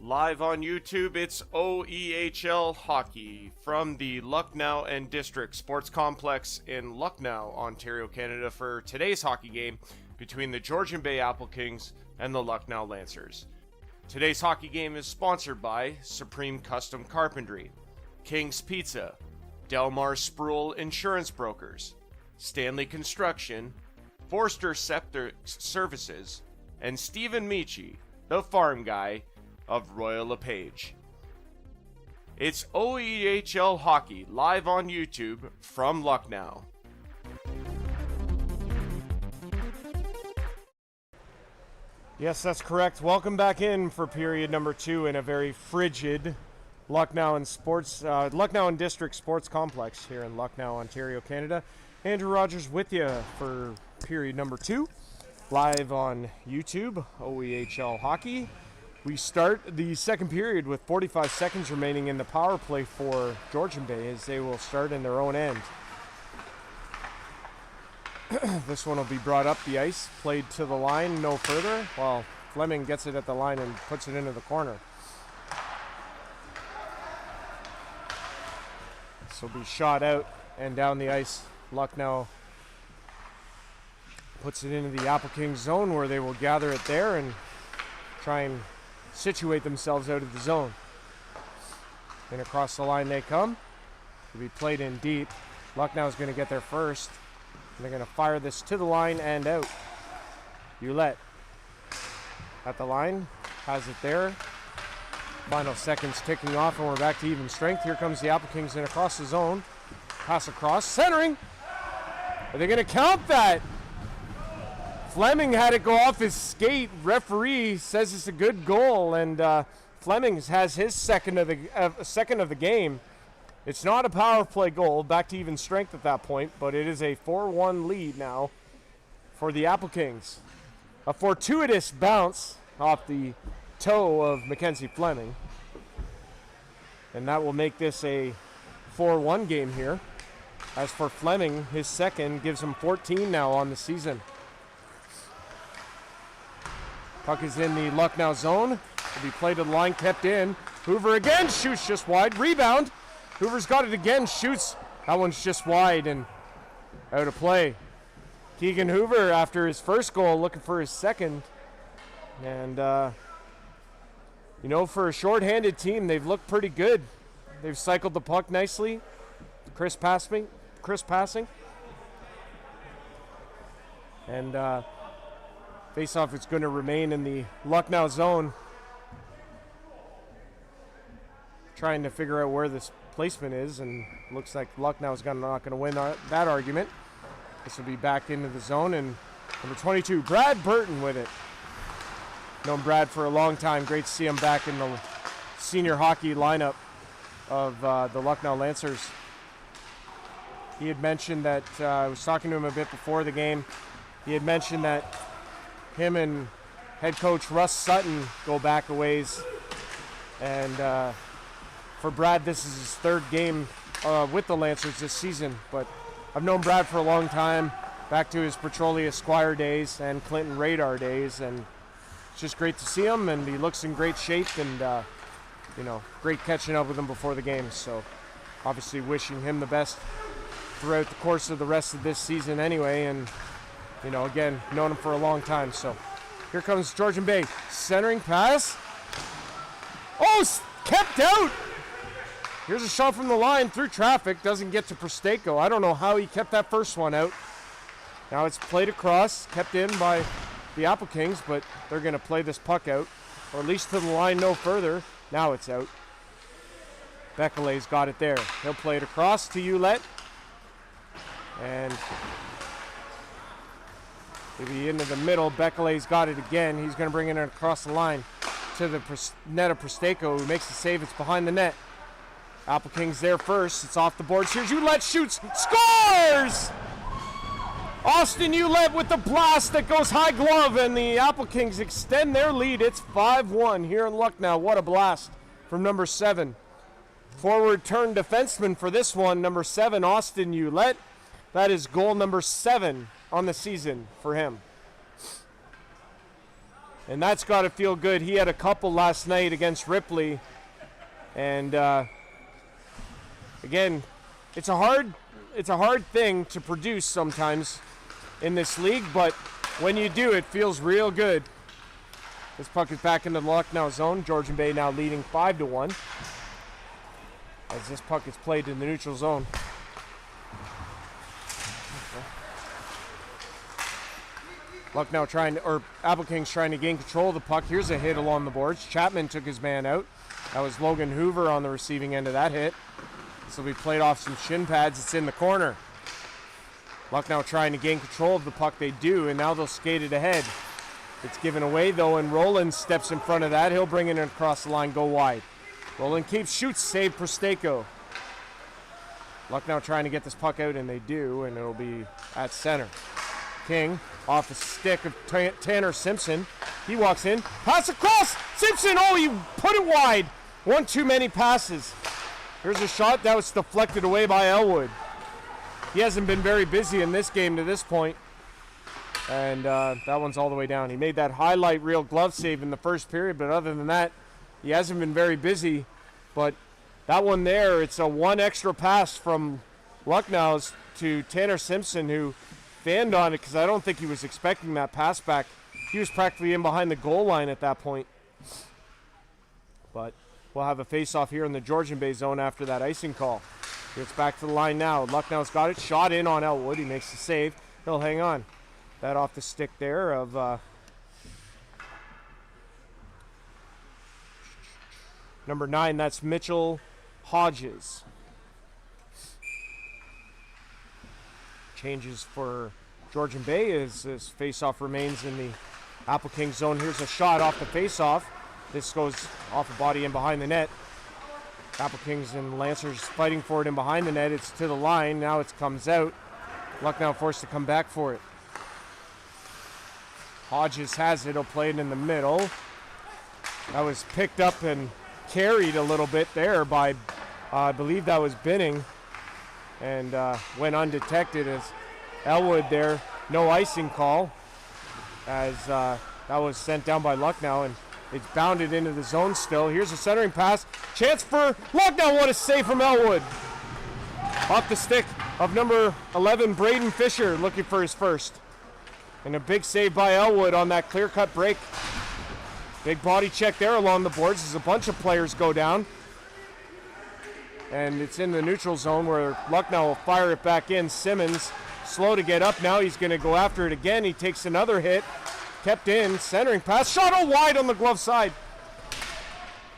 Live on YouTube, it's OEHL Hockey from the Lucknow and District Sports Complex in Lucknow, Ontario, Canada, for today's hockey game between the Georgian Bay Applekings and the Lucknow Lancers. Today's hockey game is sponsored by Supreme Custom Carpentry, King's Pizza, Delmar Sproul Insurance Brokers, Stanley Construction, Forster Septic Services, and Stephen Michi, the farm guy of Royal LePage. It's OEHL Hockey live on YouTube from Lucknow. Yes, that's correct. Welcome back in for period number 2 in a very frigid Lucknow and District Sports Complex here in Lucknow, Ontario, Canada. Andrew Rodgers with you for period number 2, live on YouTube, OEHL Hockey. We start the second period with 45 seconds remaining in the power play for Georgian Bay as they will start in their own end. This one will be brought up the ice, played to the line, no further, while Fleming gets it at the line and puts it into the corner. This will be shot out and down the ice. Lucknow puts it into the Applekings zone where they will gather it there and try and situate themselves out of the zone. And across the line they come. It'll be played in deep. Lucknow is going to get there first. And they're going to fire this to the line and out. Ouellette at the line, has it there. Final seconds ticking off and we're back to even strength. Here comes the Applekings in across the zone. Pass across, centering. Are they going to count that? Fleming had it go off his skate. Referee says it's a good goal, and Fleming has his second of the game. It's not a power play goal. Back to even strength at that point, but it is a 4-1 lead now for the Applekings. A fortuitous bounce off the toe of Mackenzie Fleming, and that will make this a 4-1 game here. As for Fleming, his second gives him 14 now on the season. Puck is in the Lucknow zone. Will be played to the line, kept in. Hoover again shoots just wide. Rebound. Hoover's got it again, shoots. That one's just wide and out of play. Keegan Hoover, after his first goal, looking for his second. And, for a short-handed team, they've looked pretty good. They've cycled the puck nicely. Crisp passing. And face-off is going to remain in the Lucknow zone. Trying to figure out where this placement is, and looks like Lucknow's not going to win that argument. This will be back into the zone, and number 22, Brad Burton with it. Known Brad for a long time. Great to see him back in the senior hockey lineup of the Lucknow Lancers. He had mentioned that, I was talking to him a bit before the game, he had mentioned that him and head coach Russ Sutton go back a ways. And for Brad, this is his third game with the Lancers this season. But I've known Brad for a long time, back to his Petrolia Squire days and Clinton Radar days. And it's just great to see him, and he looks in great shape, and, great catching up with him before the game. So obviously wishing him the best throughout the course of the rest of this season anyway. And, again, known him for a long time. So here comes Georgian Bay. Centering pass. Oh, kept out. Here's a shot from the line through traffic. Doesn't get to Presteko. I don't know how he kept that first one out. Now it's played across, kept in by the Applekings, but they're going to play this puck out, or at least to the line no further. Now it's out. Bekelay's got it there. He'll play it across to Ouellette. And maybe into the middle. Bekelay's got it again. He's going to bring it across the line to the net of Presteko, who makes the save. It's behind the net. Applekings there first. It's off the boards. Here's Ouellette, shoots, scores! Austin Ouellette with the blast that goes high glove, and the Applekings extend their lead. It's 5-1 here in Lucknow. What a blast from number 7. Forward turn defenseman for this one, number 7, Austin Ouellette. That is goal number 7 on the season for him. And that's got to feel good. He had a couple last night against Ripley. And again, it's a hard thing to produce sometimes in this league, but when you do, it feels real good. This puck is back into the Lucknow zone. Georgian Bay now leading 5-1 as this puck is played in the neutral zone. Lucknow Applekings trying to gain control of the puck. Here's a hit along the boards. Chapman took his man out. That was Logan Hoover on the receiving end of that hit. This will be played off some shin pads. It's in the corner. Lucknow trying to gain control of the puck. They do, and now they'll skate it ahead. It's given away, though, and Roland steps in front of that. He'll bring it across the line, go wide. Roland keeps, shoots, save Prosteko. Lucknow trying to get this puck out, and they do, and it'll be at center. King off the stick of Tanner Simpson. He walks in, pass across, Simpson, oh, he put it wide. One too many passes. Here's a shot that was deflected away by Elwood. He hasn't been very busy in this game to this point. And that one's all the way down. He made that highlight reel glove save in the first period, but other than that, he hasn't been very busy. But that one there, it's a one extra pass from Lucknow's to Tanner Simpson, who fanned on it because I don't think he was expecting that pass back. He was practically in behind the goal line at that point. But we'll have a face-off here in the Georgian Bay zone after that icing call. It's back to the line now. Lucknow's got it. Shot in on Elwood. He makes the save. He'll hang on. That off the stick there of number 9. That's Mitchell Hodges. Changes for Georgian Bay as this face-off remains in the Applekings zone. Here's a shot off the face-off. This goes off the body and behind the net. Applekings and Lancers fighting for it in behind the net. It's to the line. Now it comes out. Lucknow forced to come back for it. Hodges has it. He'll play it in the middle. That was picked up and carried a little bit there by, I believe that was Binning, and went undetected as Elwood there. No icing call as that was sent down by Lucknow, and it's bounded into the zone still. Here's a centering pass. Chance for Lucknow. What a save from Elwood. Off the stick of number 11, Braden Fisher, looking for his first. And a big save by Elwood on that clear-cut break. Big body check there along the boards as a bunch of players go down. And it's in the neutral zone where Lucknow will fire it back in. Simmons, slow to get up now. He's going to go after it again. He takes another hit. Kept in, centering pass. Shot all wide on the glove side.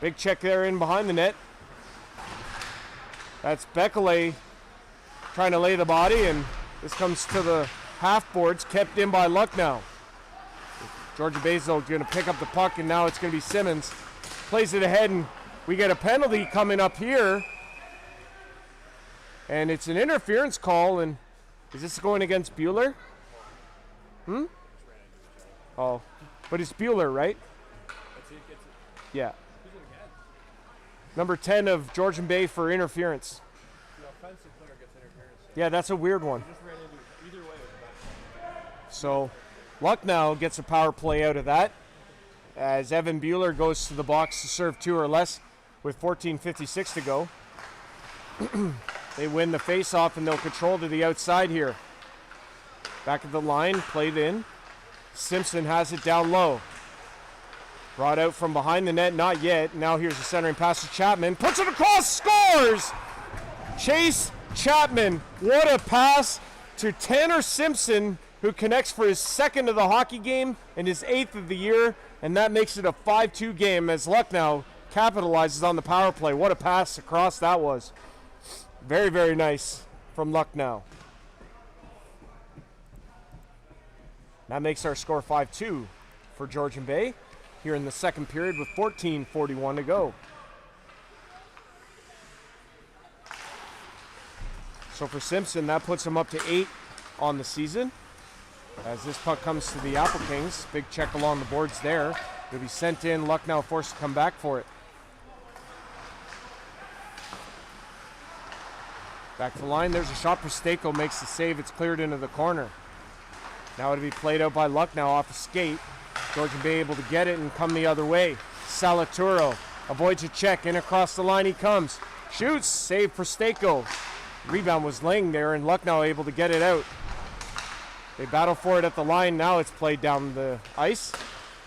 Big check there in behind the net. That's Bekele trying to lay the body, and this comes to the half boards, kept in by Lucknow. Georgia Bay's going to pick up the puck, and now it's going to be Simmons. Plays it ahead, and we get a penalty coming up here. And it's an interference call, and is this going against Bueller? Oh, but it's Bueller, right? Yeah. Number 10 of Georgian Bay for interference. The offensive player gets interference. Yeah, that's a weird one. Just ran into either way. So Lucknow gets a power play out of that as Evan Bueller goes to the box to serve 2 or less with 14:56 to go. They win the face-off, and they'll control to the outside here. Back of the line, played in. Simpson has it down low. Brought out from behind the net, not yet. Now here's the centering pass to Chapman. Puts it across, scores! Chase Chapman, what a pass to Tanner Simpson, who connects for his 2nd of the hockey game and his 8th of the year, and that makes it a 5-2 game as Lucknow capitalizes on the power play. What a pass across that was. Very, very nice from Lucknow. That makes our score 5-2 for Georgian Bay here in the second period with 14:41 to go. So for Simpson, that puts him up to 8 on the season. As this puck comes to the Applekings, big check along the boards there. It'll be sent in. Lucknow forced to come back for it. Back to the line. There's a shot. Prosteko makes the save. It's cleared into the corner. Now it'll be played out by Lucknow off the skate. Georgian Bay able to get it and come the other way. Salaturo avoids a check, in across the line he comes. Shoots, save for Stako. Rebound was laying there, and Lucknow able to get it out. They battle for it at the line. Now it's played down the ice,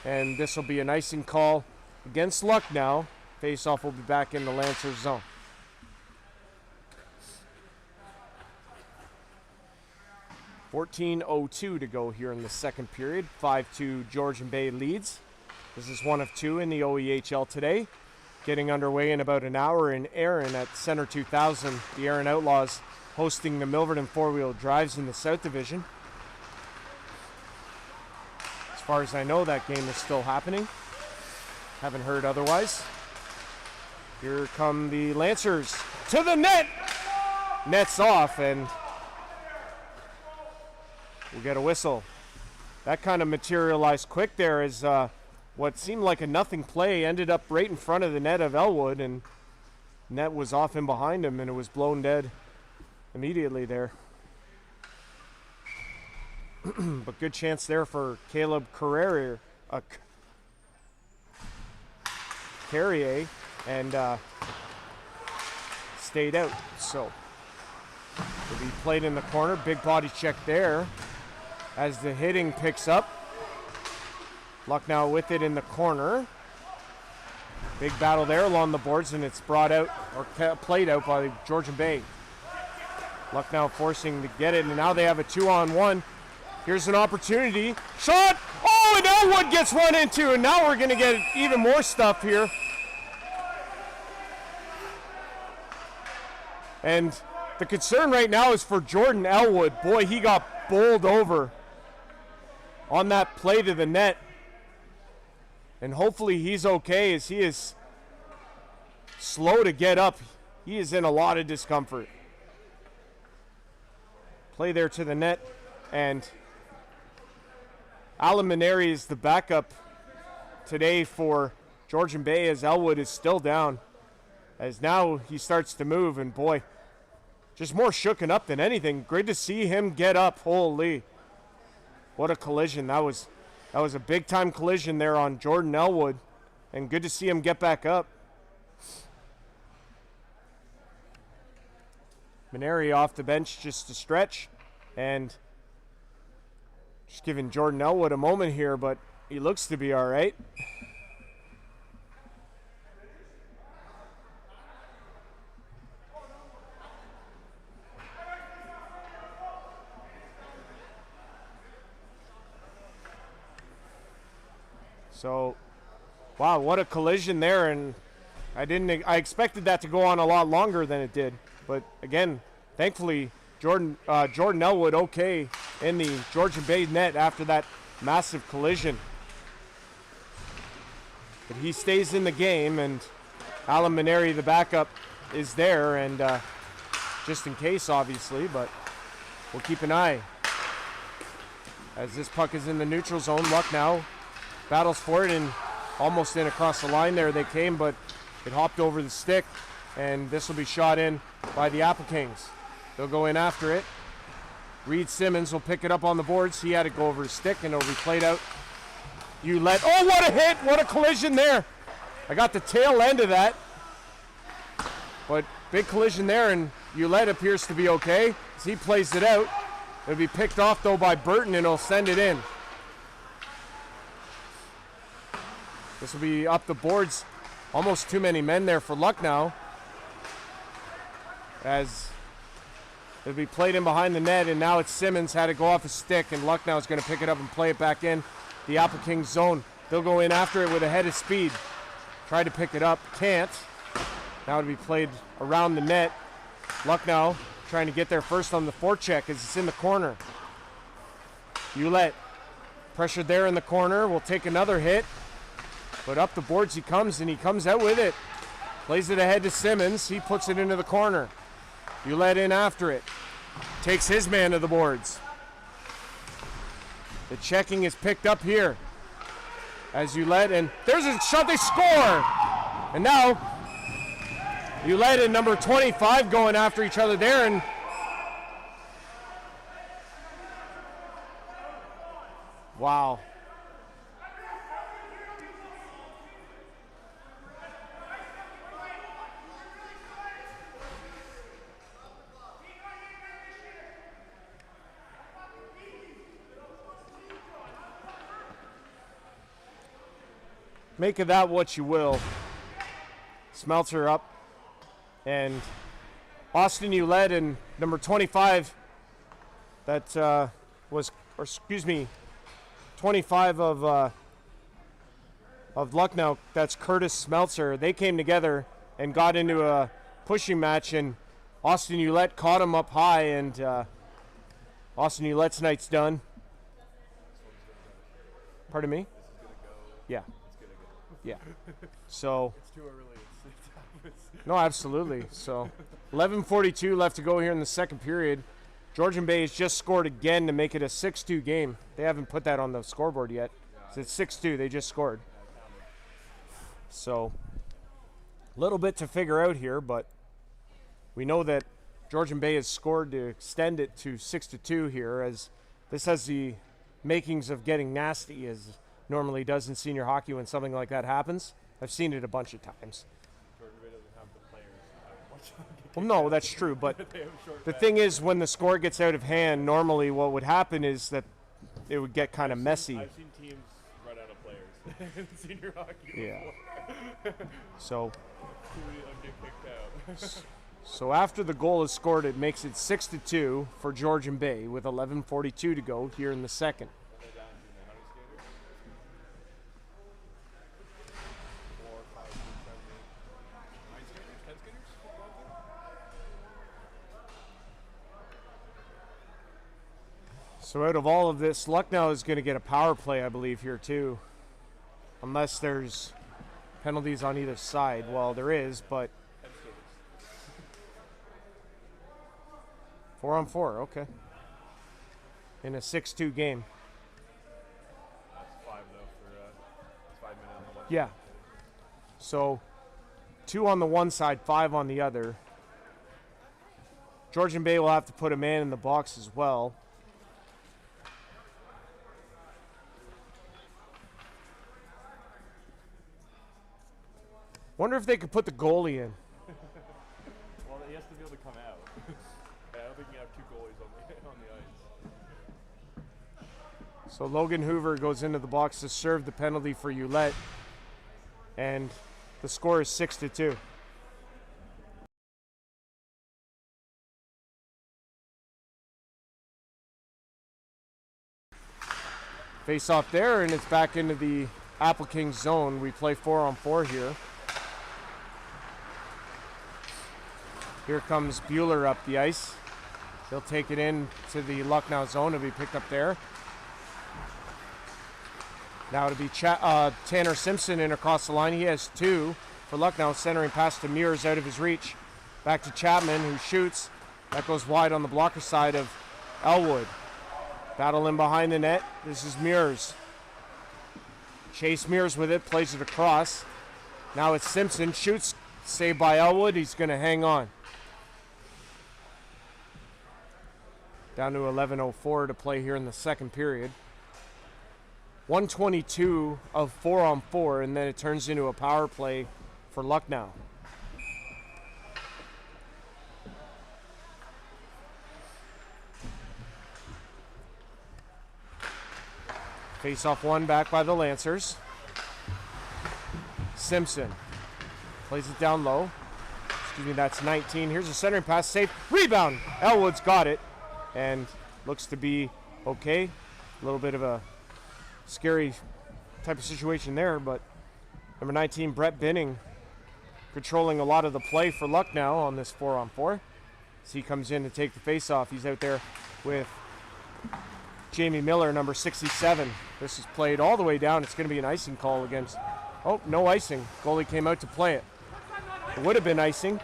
and this will be an icing call against Lucknow. Face-off will be back in the Lancers zone. .14:02 to go here in the second period. 5-2 Georgian Bay leads. This is one of two in the OEHL today. Getting underway in about an hour in Erin at Center 2000. The Erin Outlaws hosting the Milverton Four-Wheel Drives in the South Division. As far as I know, that game is still happening. Haven't heard otherwise. Here come the Lancers to the net. Net's off, and we'll get a whistle. That kind of materialized quick there as what seemed like a nothing play ended up right in front of the net of Elwood, and net was off in behind him, and it was blown dead immediately there. But good chance there for Caleb Carrier, and stayed out. So it'll be played in the corner. Big body check there as the hitting picks up. Lucknow with it in the corner. Big battle there along the boards, and it's brought out or played out by Georgian Bay. Lucknow forcing to get it, and now they have a 2-on-1. Here's an opportunity. Shot! Oh, and Elwood gets run into, and now we're going to get even more stuff here. And the concern right now is for Jordan Elwood. Boy, he got bowled over on that play to the net. And hopefully he's okay, as he is slow to get up. He is in a lot of discomfort. Play there to the net, and Alan Maneri is the backup today for Georgian Bay, as Elwood is still down. As now he starts to move, and boy, just more shooken up than anything. Great to see him get up. Holy, what a collision. That was a big-time collision there on Jordan Elwood, and good to see him get back up. Maneri off the bench just to stretch, and just giving Jordan Elwood a moment here, but he looks to be all right. So, wow, what a collision there, and I expected that to go on a lot longer than it did. But again, thankfully, Jordan Elwood okay in the Georgian Bay net after that massive collision. But he stays in the game, and Alan Maneri, the backup, is there, and just in case, obviously, but we'll keep an eye. As this puck is in the neutral zone, Lucknow battles for it, and almost in across the line there they came, but it hopped over the stick, and this will be shot in by the Applekings. They'll go in after it. Reed Simmons will pick it up on the boards. He had to go over his stick, and it'll be played out. Oh, what a hit! What a collision there! I got the tail end of that, but big collision there, and Ouellette appears to be okay as he plays it out. It'll be picked off though by Burton, and he'll send it in. This will be up the boards. Almost too many men there for Lucknow, as it'll be played in behind the net, and now it's Simmons had to go off his stick, and Lucknow is going to pick it up and play it back in the Applekings zone. They'll go in after it with a head of speed. Try to pick it up, can't. Now it'll be played around the net. Lucknow trying to get there first on the forecheck as it's in the corner. Ouellette pressured there in the corner, will take another hit. But up the boards he comes, and he comes out with it. Plays it ahead to Simmons. He puts it into the corner. Ouellette in after it. Takes his man to the boards. The checking is picked up here as Ouellette, and there's a shot, they score! And now Ouellette and number 25 going after each other there, and wow. make of that what you will. Smeltzer up. And Austin Ouellette and number 25, that was, or excuse me, 25 of Lucknow, that's Curtis Smeltzer. They came together and got into a pushing match, and Austin Ouellette caught him up high, and Austin Ouellette's night's done. Pardon me? Yeah. Yeah. So. It's too early. No, absolutely. So, 11:42 left to go here in the second period. Georgian Bay has just scored again to make it a 6-2 game. They haven't put that on the scoreboard yet. So it's 6-2. They just scored. So, a little bit to figure out here, but we know that Georgian Bay has scored to extend it to 6-2 here, as this has the makings of getting nasty, as normally does in senior hockey when something like that happens. I've seen it a bunch of times. Well, no, that's true, but the thing is, when the score gets out of hand, normally what would happen is that it would get kind of messy. I've seen teams run out of players in senior hockey Yeah. So, get kicked out. so after the goal is scored, it makes it 6-2 for Georgian Bay with 11:42 to go here in the second. So out of all of this, Lucknow is going to get a power play, I believe, here too. Unless there's penalties on either side. Well, there is, but 4-on-4, okay. In a 6-2 game. That's 5 though for 5 minutes on the one. Yeah. So 2 on the one side, 5 on the other. Georgian Bay will have to put a man in the box as well. Wonder if they could put the goalie in. Well, he has to be able to come out. I don't think you have 2 goalies on the ice. So Logan Hoover goes into the box to serve the penalty for Ouellette. And the score is 6-2. Face off there, and it's back into the Applekings zone. We play 4-on-4 here. Here comes Bueller up the ice. He'll take it in to the Lucknow zone. It'll be picked up there. Now it'll be Tanner Simpson in across the line. He has 2 for Lucknow, centering pass to Mears out of his reach. Back to Chapman, who shoots. That goes wide on the blocker side of Elwood. Battle in behind the net. This is Mears. Chase Mears with it, plays it across. Now it's Simpson, shoots, saved by Elwood. He's going to hang on. Down to 11:04 to play here in the second period. 122 of 4-on-4, and then it turns into a power play for Lucknow. Face off one back by the Lancers. Simpson plays it down low. Excuse me, that's 19. Here's a centering pass, safe. Rebound! Elwood's got it and looks to be okay. A little bit of a scary type of situation there, but number 19, Brett Binning, controlling a lot of the play for Lucknow on this 4-on-4. As he comes in to take the face-off. He's out there with Jamie Miller, number 67. This is played all the way down. It's going to be an icing call against... Oh, no icing. Goalie came out to play it. It would have been icing.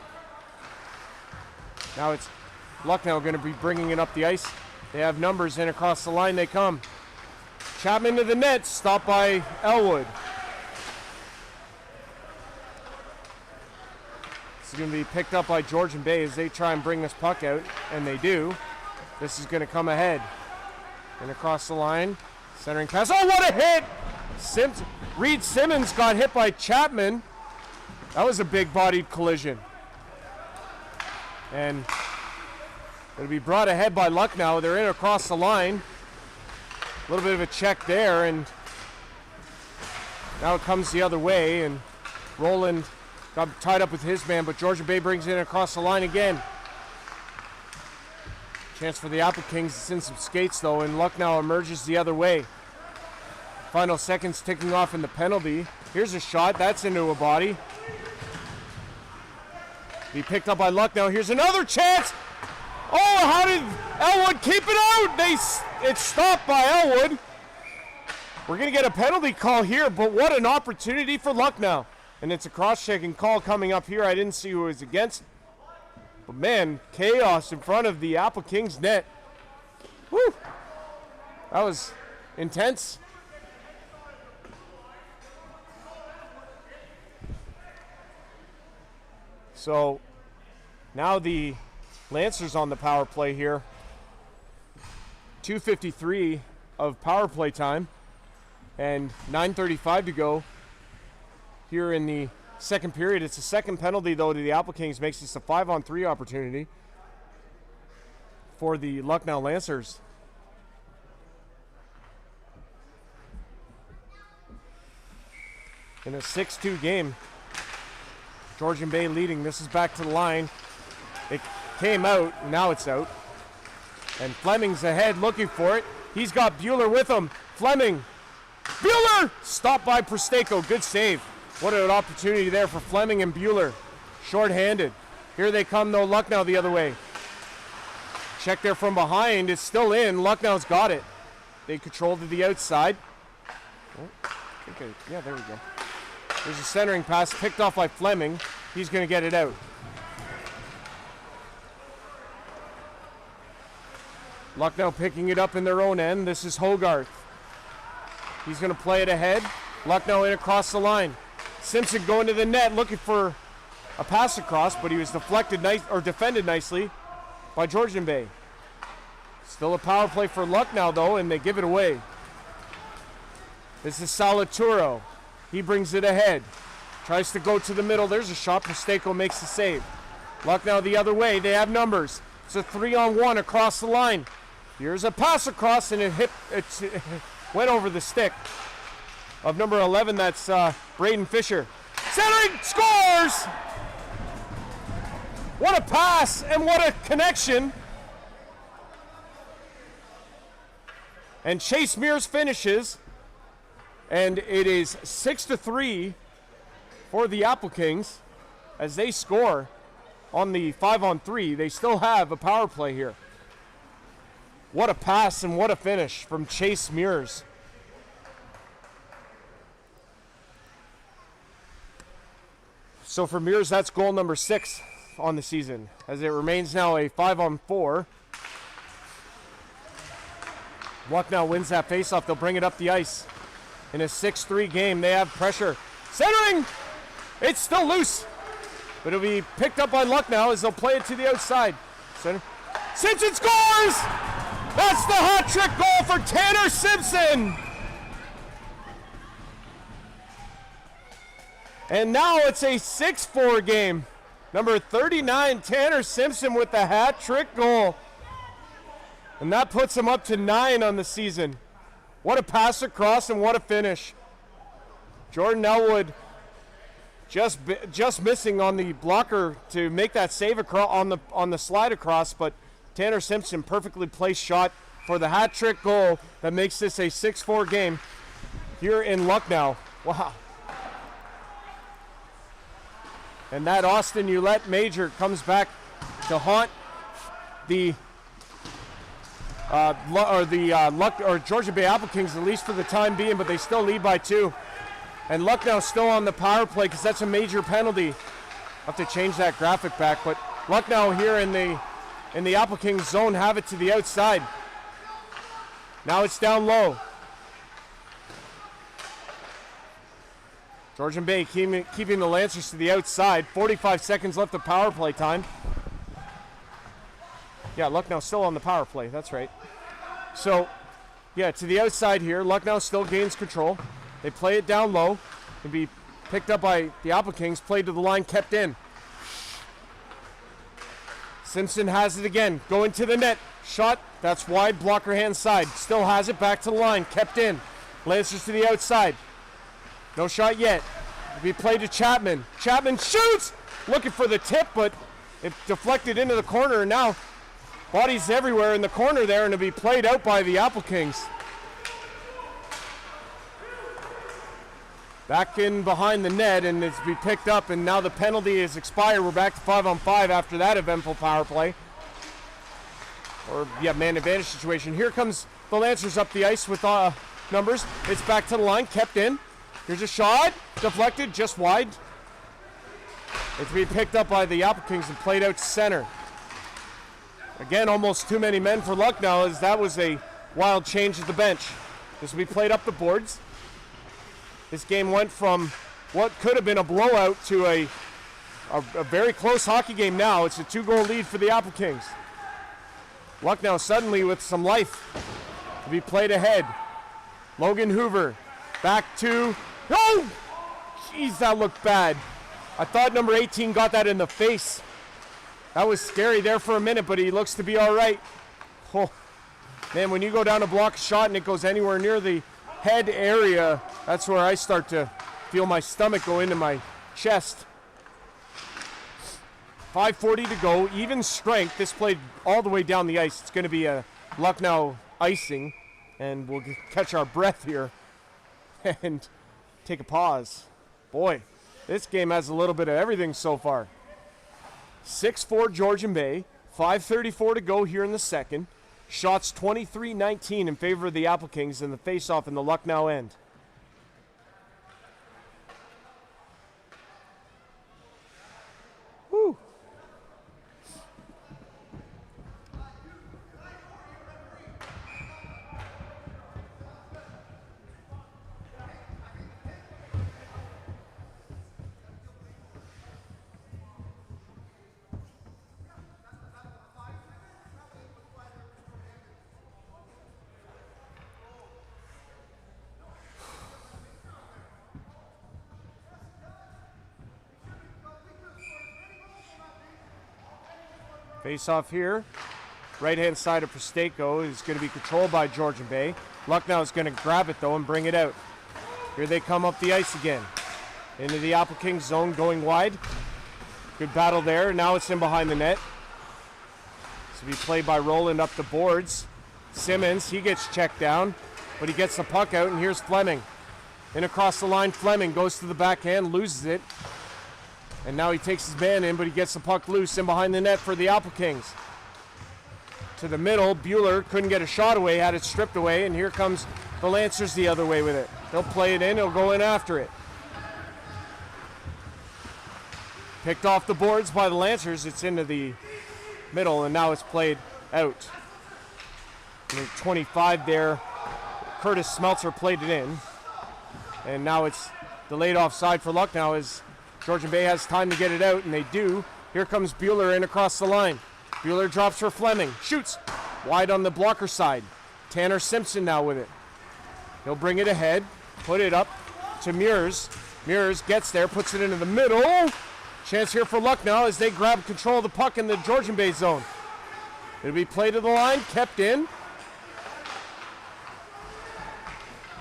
Now it's Lucknow going to be bringing it up the ice. They have numbers in across the line. They come. Chapman to the net. Stopped by Elwood. This is going to be picked up by Georgian Bay as they try and bring this puck out, and they do. This is going to come ahead. And across the line. Centering pass. Oh, what a hit! Reed Simmons got hit by Chapman. That was a big-bodied collision. And it'll be brought ahead by Lucknow. They're in across the line. A little bit of a check there, and Now it comes the other way, and Roland got tied up with his man, but Georgian Bay brings it in across the line again. Chance for the Applekings. It's in some skates, though, and Lucknow emerges the other way. Final seconds ticking off in the penalty. Here's a shot. That's into a body. Be picked up by Lucknow. Here's another chance. Oh, how did Elwood keep it out? It's stopped by Elwood. We're going to get a penalty call here, but what an opportunity for Lucknow. And it's a cross-checking call coming up here. I didn't see who was against. But man, chaos in front of the Applekings net. Woo! That was intense. So now the Lancers on the power play here. 2:53 of power play time and 9:35 to go here in the second period. It's the second penalty, though, to the Applekings. Makes this a 5-on-3 opportunity for the Lucknow Lancers. In a 6-2 game, Georgian Bay leading. This is back to the line. It came out, now it's out. And Fleming's ahead looking for it. He's got Bueller with him. Fleming. Bueller! Stopped by Presteko. Good save. What an opportunity there for Fleming and Bueller. Short-handed. Here they come, though. Lucknow the other way. Check there from behind. It's still in. Lucknow's got it. They control to the outside. Oh, okay. Yeah, there we go. There's a centering pass picked off by Fleming. He's going to get it out. Lucknow picking it up in their own end. This is Hogarth. He's going to play it ahead. Lucknow in across the line. Simpson going to the net looking for a pass across, but he was deflected defended nicely by Georgian Bay. Still a power play for Lucknow, though, and they give it away. This is Salaturo. He brings it ahead. Tries to go to the middle. There's a shot. Presteko makes the save. Lucknow the other way. They have numbers. It's a 3-on-1 across the line. Here's a pass across, and it went over the stick of number 11. That's Braden Fisher. Centering, scores! What a pass and what a connection. And Chase Mears finishes. And it is 6-3 for the Applekings as they score on the 5-on-3. They still have a power play here. What a pass and what a finish from Chase Mears. So for Mears, that's goal number 6 on the season, as it remains now a 5-on-4. Lucknow wins that faceoff. They'll bring it up the ice. In a 6-3 game, they have pressure. Centering! It's still loose, but it'll be picked up by Lucknow as they'll play it to the outside. Center. Simpson scores! That's the hat trick goal for Tanner Simpson! And now it's a 6-4 game. Number 39, Tanner Simpson with the hat trick goal. And that puts him up to 9 on the season. What a pass across and what a finish. Jordan Elwood just missing on the blocker to make that save across on the slide across, but Tanner Simpson perfectly placed shot for the hat trick goal that makes this a 6-4 game here in Lucknow. Wow. And that Austin Ouellette major comes back to haunt the Georgian Bay Applekings, at least for the time being, but they still lead by 2. And Lucknow still on the power play because that's a major penalty. I'll have to change that graphic back, but Lucknow here in the Applekings zone have it to the outside. Now it's down low. Georgian Bay keeping the Lancers to the outside. 45 seconds left of power play time. Yeah, Lucknow still on the power play. That's right. So, yeah, to the outside here. Lucknow still gains control. They play it down low. Can be picked up by the Applekings. Played to the line, kept in. Simpson has it again. Going to the net. Shot. That's wide. Blocker hand side. Still has it. Back to the line. Kept in. Lancers to the outside. No shot yet. It'll be played to Chapman. Chapman shoots! Looking for the tip, but it deflected into the corner, and now bodies everywhere in the corner there, and it'll be played out by the Applekings. Back in behind the net, and it's be picked up, and now the penalty is expired. We're back to 5-on-5 after that eventful power play. Or, yeah, man advantage situation. Here comes the Lancers up the ice with numbers. It's back to the line, kept in. Here's a shot, deflected, just wide. It's being picked up by the Applekings and played out center. Again, almost too many men for Lucknow, as that was a wild change at the bench. This will be played up the boards. This game went from what could have been a blowout to a very close hockey game now. It's a 2-goal lead for the Applekings. Lucknow suddenly with some life to be played ahead. Logan Hoover back to, oh! Jeez, that looked bad. I thought number 18 got that in the face. That was scary there for a minute, but he looks to be all right. Oh, man, when you go down to block a shot and it goes anywhere near the head area, that's where I start to feel my stomach go into my chest. 5:40 to go, even strength. This played all the way down the ice. It's going to be a Lucknow icing, and we'll catch our breath here and take a pause. Boy, this game has a little bit of everything so far. 6-4 Georgian Bay, 5:34 to go here in the second. Shots 23-19 in favor of the Applekings in the face-off in the Lucknow end. Woo. Face off here. Right-hand side of Presteko is going to be controlled by Georgian Bay. Lucknow is going to grab it, though, and bring it out. Here they come up the ice again. Into the Applekings zone, going wide. Good battle there. Now it's in behind the net. This will be played by Roland up the boards. Simmons, he gets checked down, but he gets the puck out, and here's Fleming. In across the line, Fleming goes to the backhand, loses it. And now he takes his man in, but he gets the puck loose in behind the net for the Applekings. To the middle, Bueller couldn't get a shot away, had it stripped away, and here comes the Lancers the other way with it. They'll play it in, he'll go in after it. Picked off the boards by the Lancers, it's into the middle, and now it's played out. Number 25 there, Curtis Smeltzer played it in. And now it's delayed offside for Lucknow as Georgian Bay has time to get it out, and they do. Here comes Bueller in across the line. Bueller drops for Fleming. Shoots wide on the blocker side. Tanner Simpson now with it. He'll bring it ahead, put it up to Mears. Mears gets there, puts it into the middle. Chance here for Lucknow as they grab control of the puck in the Georgian Bay zone. It'll be played to the line, kept in.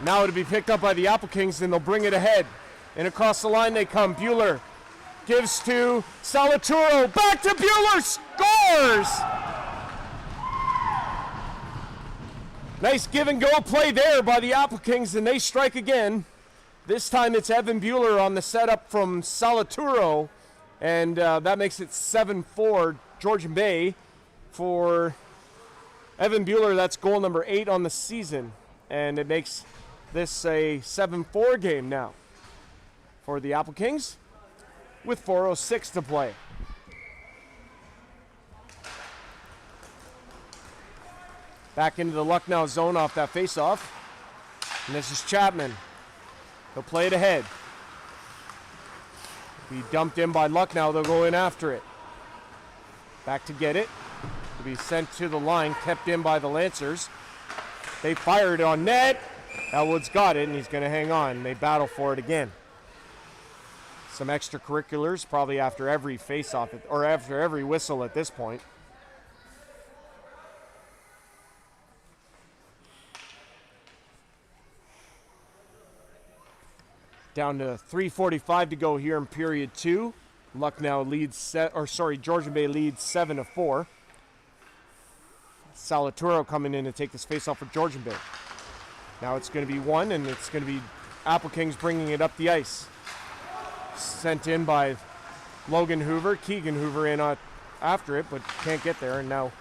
Now it'll be picked up by the Applekings, and they'll bring it ahead. And across the line they come. Bueller gives to Salaturo. Back to Bueller. Scores! Nice give and go play there by the Applekings, and they strike again. This time it's Evan Bueller on the setup from Salaturo, and that makes it 7-4 Georgian Bay. For Evan Bueller, that's goal number 8 on the season, and it makes this a 7-4 game now for the Applekings with 4:06 to play. Back into the Lucknow zone off that faceoff. And this is Chapman. He'll play it ahead. Be dumped in by Lucknow. They'll go in after it. Back to get it. To be sent to the line, kept in by the Lancers. They fired on net. Elwood's got it, and he's going to hang on. They battle for it again. Some extracurriculars, probably after every face-off, or after every whistle at this point. Down to 3:45 to go here in period 2. Lucknow leads, Georgian Bay leads 7-4. Salaturo coming in to take this face-off for Georgian Bay. Now it's going to be one, and it's going to be Applekings bringing it up the ice. Sent in by Logan Hoover. Keegan Hoover in after it, but can't get there. And now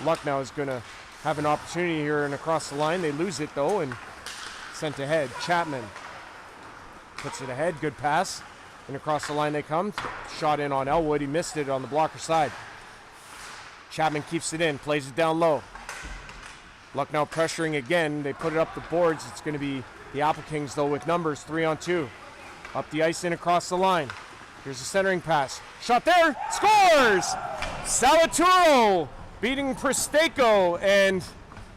Lucknow is going to have an opportunity here and across the line. They lose it, though, and sent ahead. Chapman puts it ahead. Good pass. And across the line they come. Shot in on Elwood. He missed it on the blocker side. Chapman keeps it in. Plays it down low. Lucknow pressuring again. They put it up the boards. It's going to be the Applekings, though, with numbers 3-on-2. Up the ice and across the line. Here's a centering pass. Shot there. Scores! Salaturo beating Pristeko and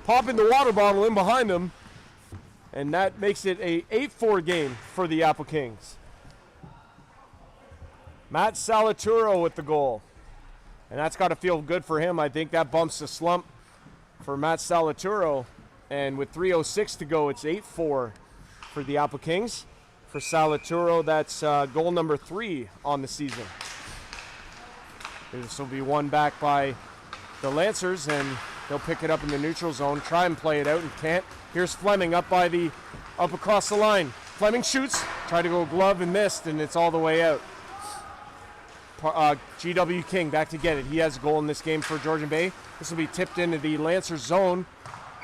popping the water bottle in behind him. And that makes it a 8-4 game for the Applekings. Matt Salaturo with the goal. And that's got to feel good for him. I think that bumps the slump for Matt Salaturo. And with 3:06 to go, it's 8-4 for the Applekings. For Salaturo, that's goal number 3 on the season. This will be won back by the Lancers, and they'll pick it up in the neutral zone, try and play it out, and can't. Here's Fleming up across the line. Fleming shoots, tried to go glove and missed, and it's all the way out. G.W. King back to get it. He has a goal in this game for Georgian Bay. This will be tipped into the Lancers zone,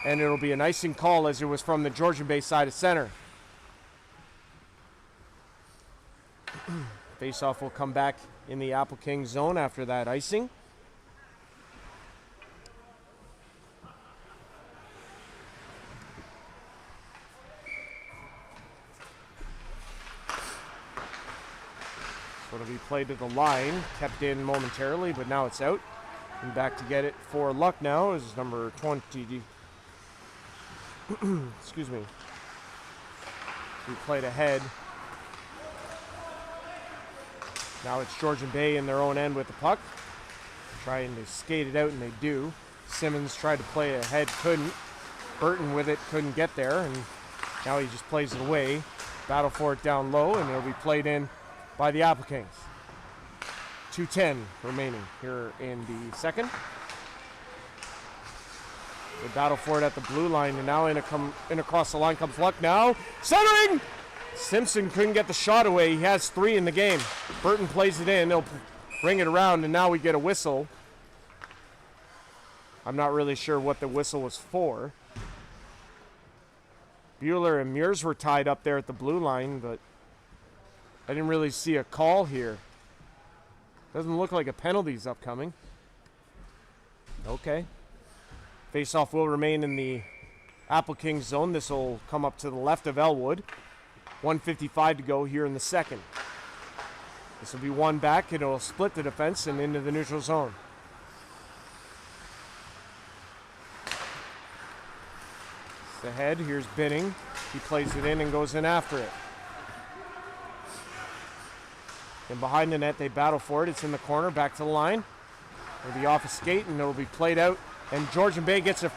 and it'll be an icing call as it was from the Georgian Bay side of center. Faceoff will come back in the Applekings zone after that icing. So it'll be played to the line, kept in momentarily, but now it's out. And back to get it for Lucknow is number 20. Excuse me. We played ahead. Now it's Georgian Bay in their own end with the puck. Trying to skate it out, and they do. Simmons tried to play ahead, couldn't. Burton with it, couldn't get there, and now he just plays it away. Battle for it down low, and it'll be played in by the Applekings. 2:10 remaining here in the second. They battle for it at the blue line, and now in across the line comes Lucknow. Centering! Simpson couldn't get the shot away. He has 3 in the game. Burton plays it in. They'll bring it around, and now we get a whistle. I'm not really sure what the whistle was for. Bueller and Mears were tied up there at the blue line, but I didn't really see a call here. Doesn't look like a penalty's upcoming. Okay. Faceoff will remain in the Applekings zone. This will come up to the left of Elwood. 1:55 to go here in the second. This will be one back. It'll split the defense and into the neutral zone. It's ahead. Here's Binning. He plays it in and goes in after it. And behind the net, they battle for it. It's in the corner, back to the line. It'll be off a skate, and it'll be played out. And Georgian Bay gets a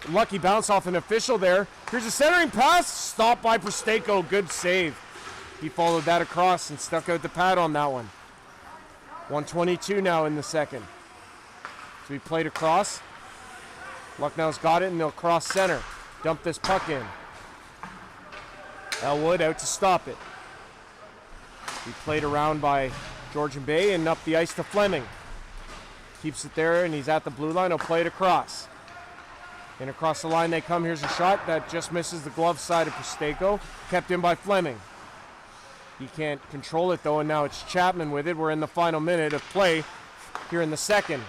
lucky bounce off an official there. Here's a centering pass. Stopped by Pristeko. Good save. He followed that across and stuck out the pad on that one. 1:22 now in the second. So he played across. Lucknow's got it, and they'll cross center. Dump this puck in. Elwood out to stop it. He played around by Georgian Bay and up the ice to Fleming. Keeps it there, and he's at the blue line. He'll play it across. And across the line they come. Here's a shot that just misses the glove side of Pristeko. Kept in by Fleming. He can't control it, though, and now it's Chapman with it. We're in the final minute of play here in the second.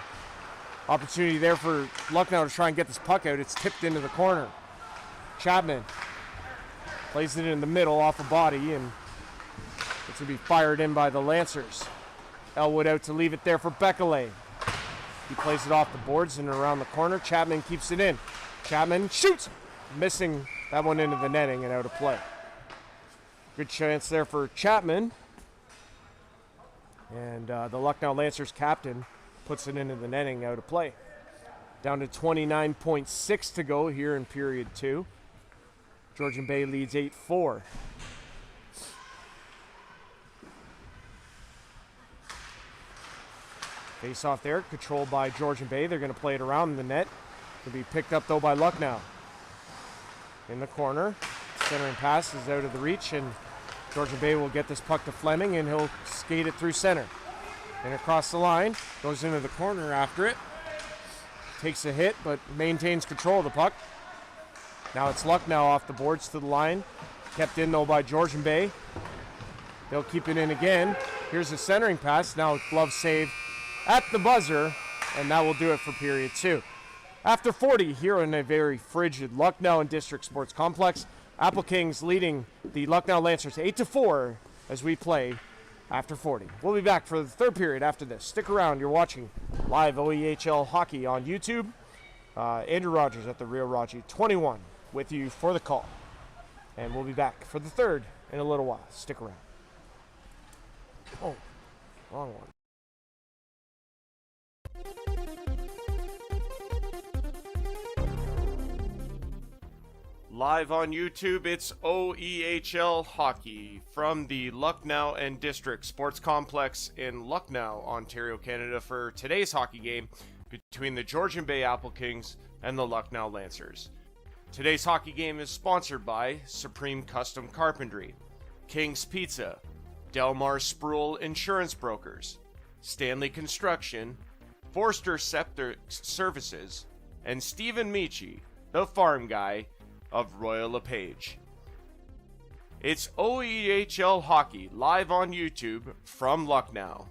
Opportunity there for Lucknow to try and get this puck out. It's tipped into the corner. Chapman plays it in the middle off a body, and it's going to be fired in by the Lancers. Elwood out to leave it there for Bekele. He plays it off the boards and around the corner. Chapman keeps it in. Chapman shoots! Missing that one into the netting and out of play. Good chance there for Chapman. And the Lucknow Lancers captain puts it into the netting, out of play. Down to 29.6 to go here in period 2. Georgian Bay leads 8-4. Face off there, controlled by Georgian Bay. They're going to play it around the net. It'll be picked up though by Lucknow. In the corner, centering pass is out of the reach, and Georgian Bay will get this puck to Fleming, and he'll skate it through center. And across the line, goes into the corner after it. Takes a hit, but maintains control of the puck. Now it's Lucknow off the boards to the line. Kept in though by Georgian Bay. They'll keep it in again. Here's a centering pass. Now glove save at the buzzer, and that will do it for period 2. After 40 here in a very frigid Lucknow and District Sports Complex, Applekings leading the Lucknow Lancers 8-4 as we play after 40. We'll be back for the third period after this. Stick around. You're watching live OEHL hockey on YouTube. Andrew Rodgers at the Rio Raji 21 with you for the call. And we'll be back for the third in a little while. Stick around. Oh, wrong one. Live on YouTube, it's OEHL Hockey from the Lucknow and District Sports Complex in Lucknow, Ontario, Canada, for today's hockey game between the Georgian Bay Applekings and the Lucknow Lancers. Today's hockey game is sponsored by Supreme Custom Carpentry, King's Pizza, Delmar Sproul Insurance Brokers, Stanley Construction, Forster Septic Services, and Stephen Michi, the farm guy of Royal LePage. It's OEHL Hockey live on YouTube from Lucknow.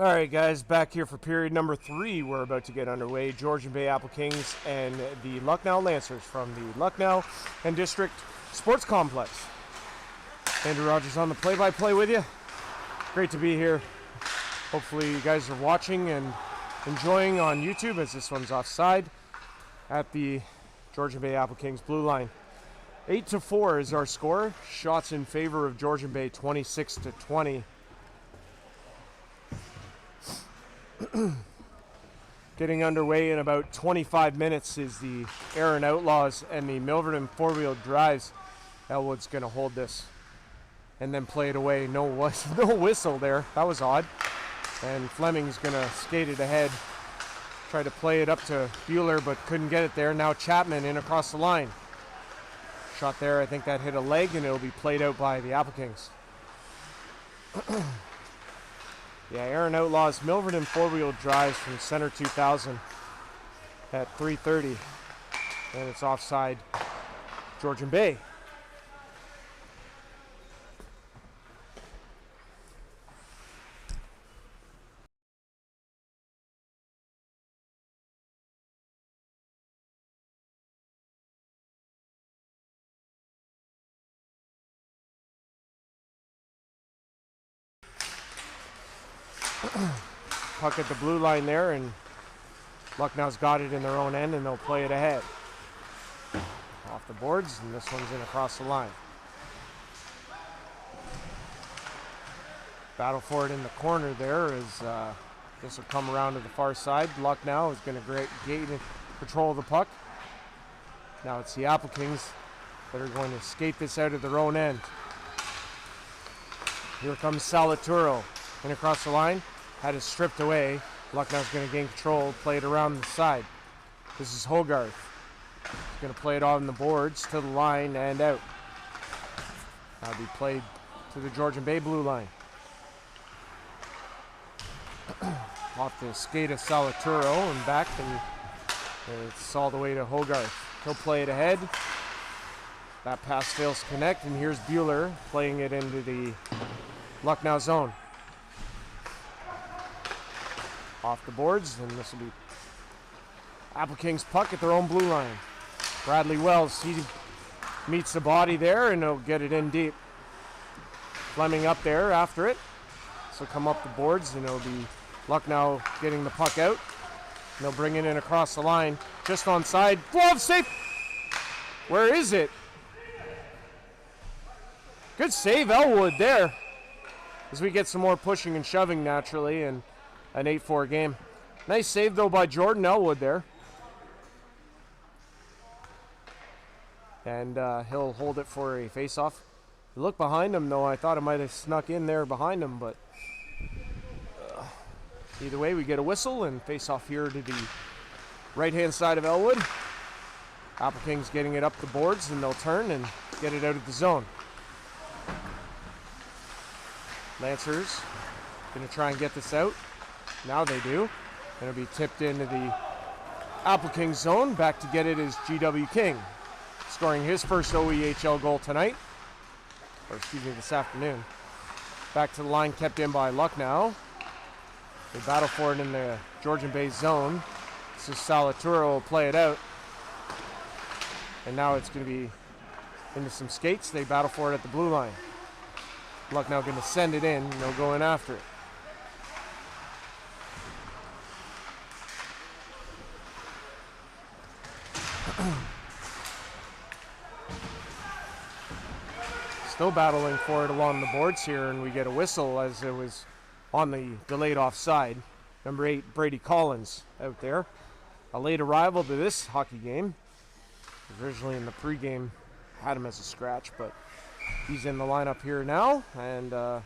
All right, guys, back here for period number 3. We're about to get underway. Georgian Bay Applekings and the Lucknow Lancers from the Lucknow and District Sports Complex. Andrew Rodgers on the play-by-play with you. Great to be here. Hopefully you guys are watching and enjoying on YouTube, as this one's offside at the Georgian Bay Applekings blue line. 8-4 is our score. Shots in favor of Georgian Bay, 26-20. Getting underway in about 25 minutes is the Aaron Outlaws and the Milverton four-wheel drives. Elwood's going to hold this and then play it away. No whistle there. That was odd. And Fleming's going to skate it ahead. Try to play it up to Bueller, but couldn't get it there. Now Chapman in across the line. Shot there. I think that hit a leg, and it'll be played out by the Applekings. Yeah, Aaron Outlaws, Milverton four-wheel drives from center 2000 at 3:30, and it's offside Georgian Bay. Puck at the blue line there, and Lucknow's got it in their own end, and they'll play it ahead. Off the boards, and this one's in across the line. Battle for it in the corner there as this will come around to the far side. Lucknow is going to gain control of the puck. Now it's the Applekings that are going to skate this out of their own end. Here comes Salaturo in across the line. Had it stripped away. Lucknow's going to gain control, play it around the side. This is Hogarth. He's going to play it on the boards to the line and out. That'll be played to the Georgian Bay blue line. Off the skate of Salaturo and back, and it's all the way to Hogarth. He'll play it ahead. That pass fails to connect, and here's Bueller playing it into the Lucknow zone. Off the boards, and this will be Applekings puck at their own blue line. Bradley Wells, he meets the body there, and he'll get it in deep. Fleming up there after it. So come up the boards, and it'll be Lucknow getting the puck out. And they'll bring it in across the line, just onside. Glove save! Where is it? Good save, Elwood there. As we get some more pushing and shoving naturally, and an 8-4 game. Nice save, though, by Jordan Elwood there. And he'll hold it for a face-off. Look behind him, though. I thought it might have snuck in there behind him, but either way, we get a whistle and face-off here to the right-hand side of Elwood. Applekings getting it up the boards, and they'll turn and get it out of the zone. Lancers going to try and get this out. Now they do. Going to be tipped into the Applekings zone. Back to get it is G.W. King, scoring his first OEHL goal tonight. Or excuse me, this afternoon. Back to the line, kept in by Lucknow. They battle for it in the Georgian Bay zone. This is Salaturo will play it out. And now it's going to be into some skates. They battle for it at the blue line. Lucknow going to send it in, and they'll go in after it. Still battling for it along the boards here, and we get a whistle as it was on the delayed offside. Number 8, Brady Collins out there. A late arrival to this hockey game. Originally in the pregame, had him as a scratch, but he's in the lineup here now, and right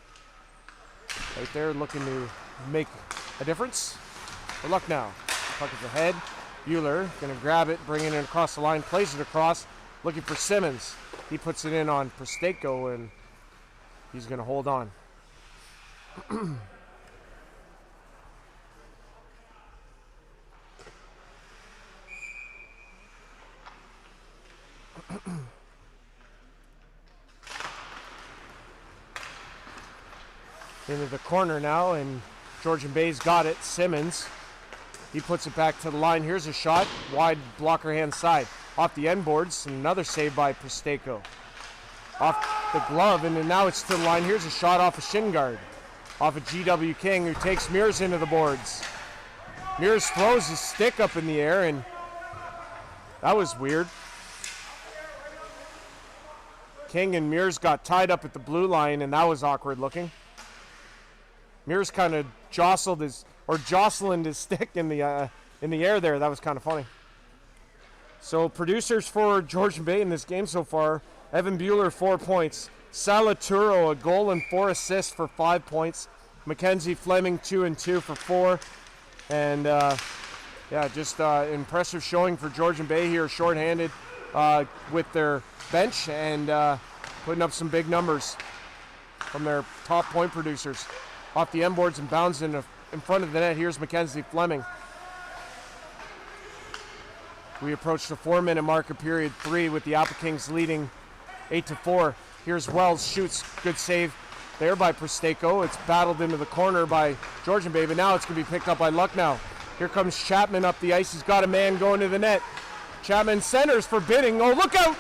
there looking to make a difference. For Lucknow, puck is ahead. Bueller going to grab it, bring it in across the line, plays it across, looking for Simmons. He puts it in on Presteko, and he's going to hold on. Into the corner now, and Georgian Bay's got it. Simmons. He puts it back to the line. Here's a shot. Wide blocker hand side. Off the end boards. Another save by Pristeko. Off the glove, and then now it's to the line. Here's a shot off a shin guard. Off of GW King, who takes Mears into the boards. Mears throws his stick up in the air, and that was weird. King and Mears got tied up at the blue line, and that was awkward looking. Mears kind of jostled his stick in the air there. That was kind of funny. So producers for Georgian Bay in this game so far: Evan Bueller 4 points, Salaturo a goal and 4 assists for 5 points, Mackenzie Fleming 2 and 2 for 4, and just impressive showing for Georgian Bay here, shorthanded with their bench and putting up some big numbers from their top point producers. Off the end boards and bounds in front of the net. Here's Mackenzie Fleming. We approach the 4-minute mark of period 3 with the Applekings leading 8-4. Here's Wells, shoots, good save there by Pristeko. It's battled into the corner by Georgian Bay, but now it's going to be picked up by Lucknow. Here comes Chapman up the ice. He's got a man going to the net. Chapman centers for Binning. Oh, look out!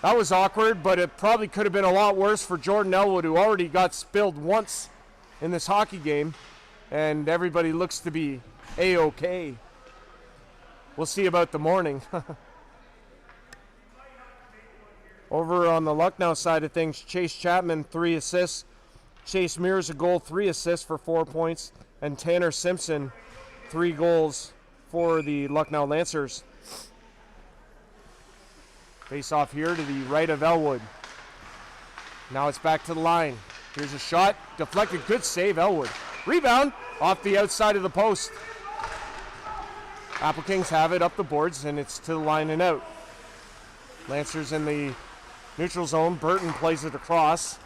That was awkward, but it probably could have been a lot worse for Jordan Elwood, who already got spilled once in this hockey game, and everybody looks to be A-okay. We'll see about the morning. Over on the Lucknow side of things, Chase Chapman, 3 assists. Chase Mears, a goal, 3 assists for 4 points. And Tanner Simpson, 3 goals for the Lucknow Lancers. Face off here to the right of Elwood. Now it's back to the line. Here's a shot, deflected, good save, Elwood. Rebound, off the outside of the post. Applekings have it up the boards, and it's to the line and out. Lancers in the neutral zone. Burton plays it across.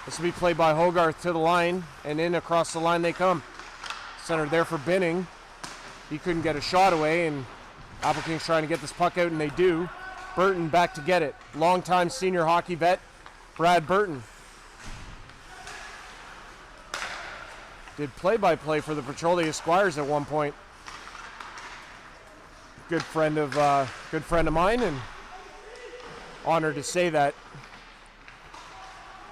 This will be played by Hogarth to the line, and in across the line they come. Centered there for Binning. He couldn't get a shot away, and Applekings trying to get this puck out, and they do. Burton back to get it. Longtime senior hockey vet, Brad Burton. Did play-by-play for the Petrolia Squires at one point. Good friend of mine, and honored to say that.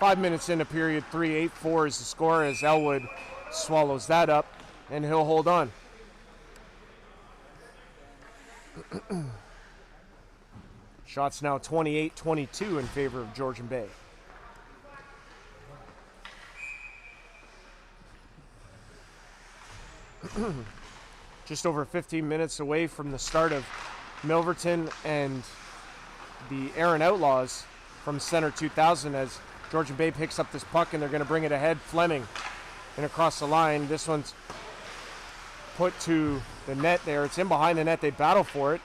5 minutes into period 3, 8-4 is the score as Elwood swallows that up, and he'll hold on. Shots now 28-22 in favor of Georgian Bay. Just over 15 minutes away from the start of Milverton and the Aaron Outlaws from Center 2000 as Georgian Bay picks up this puck and they're going to bring it ahead. Fleming and across the line. This one's put to the net there. It's in behind the net. They battle for it.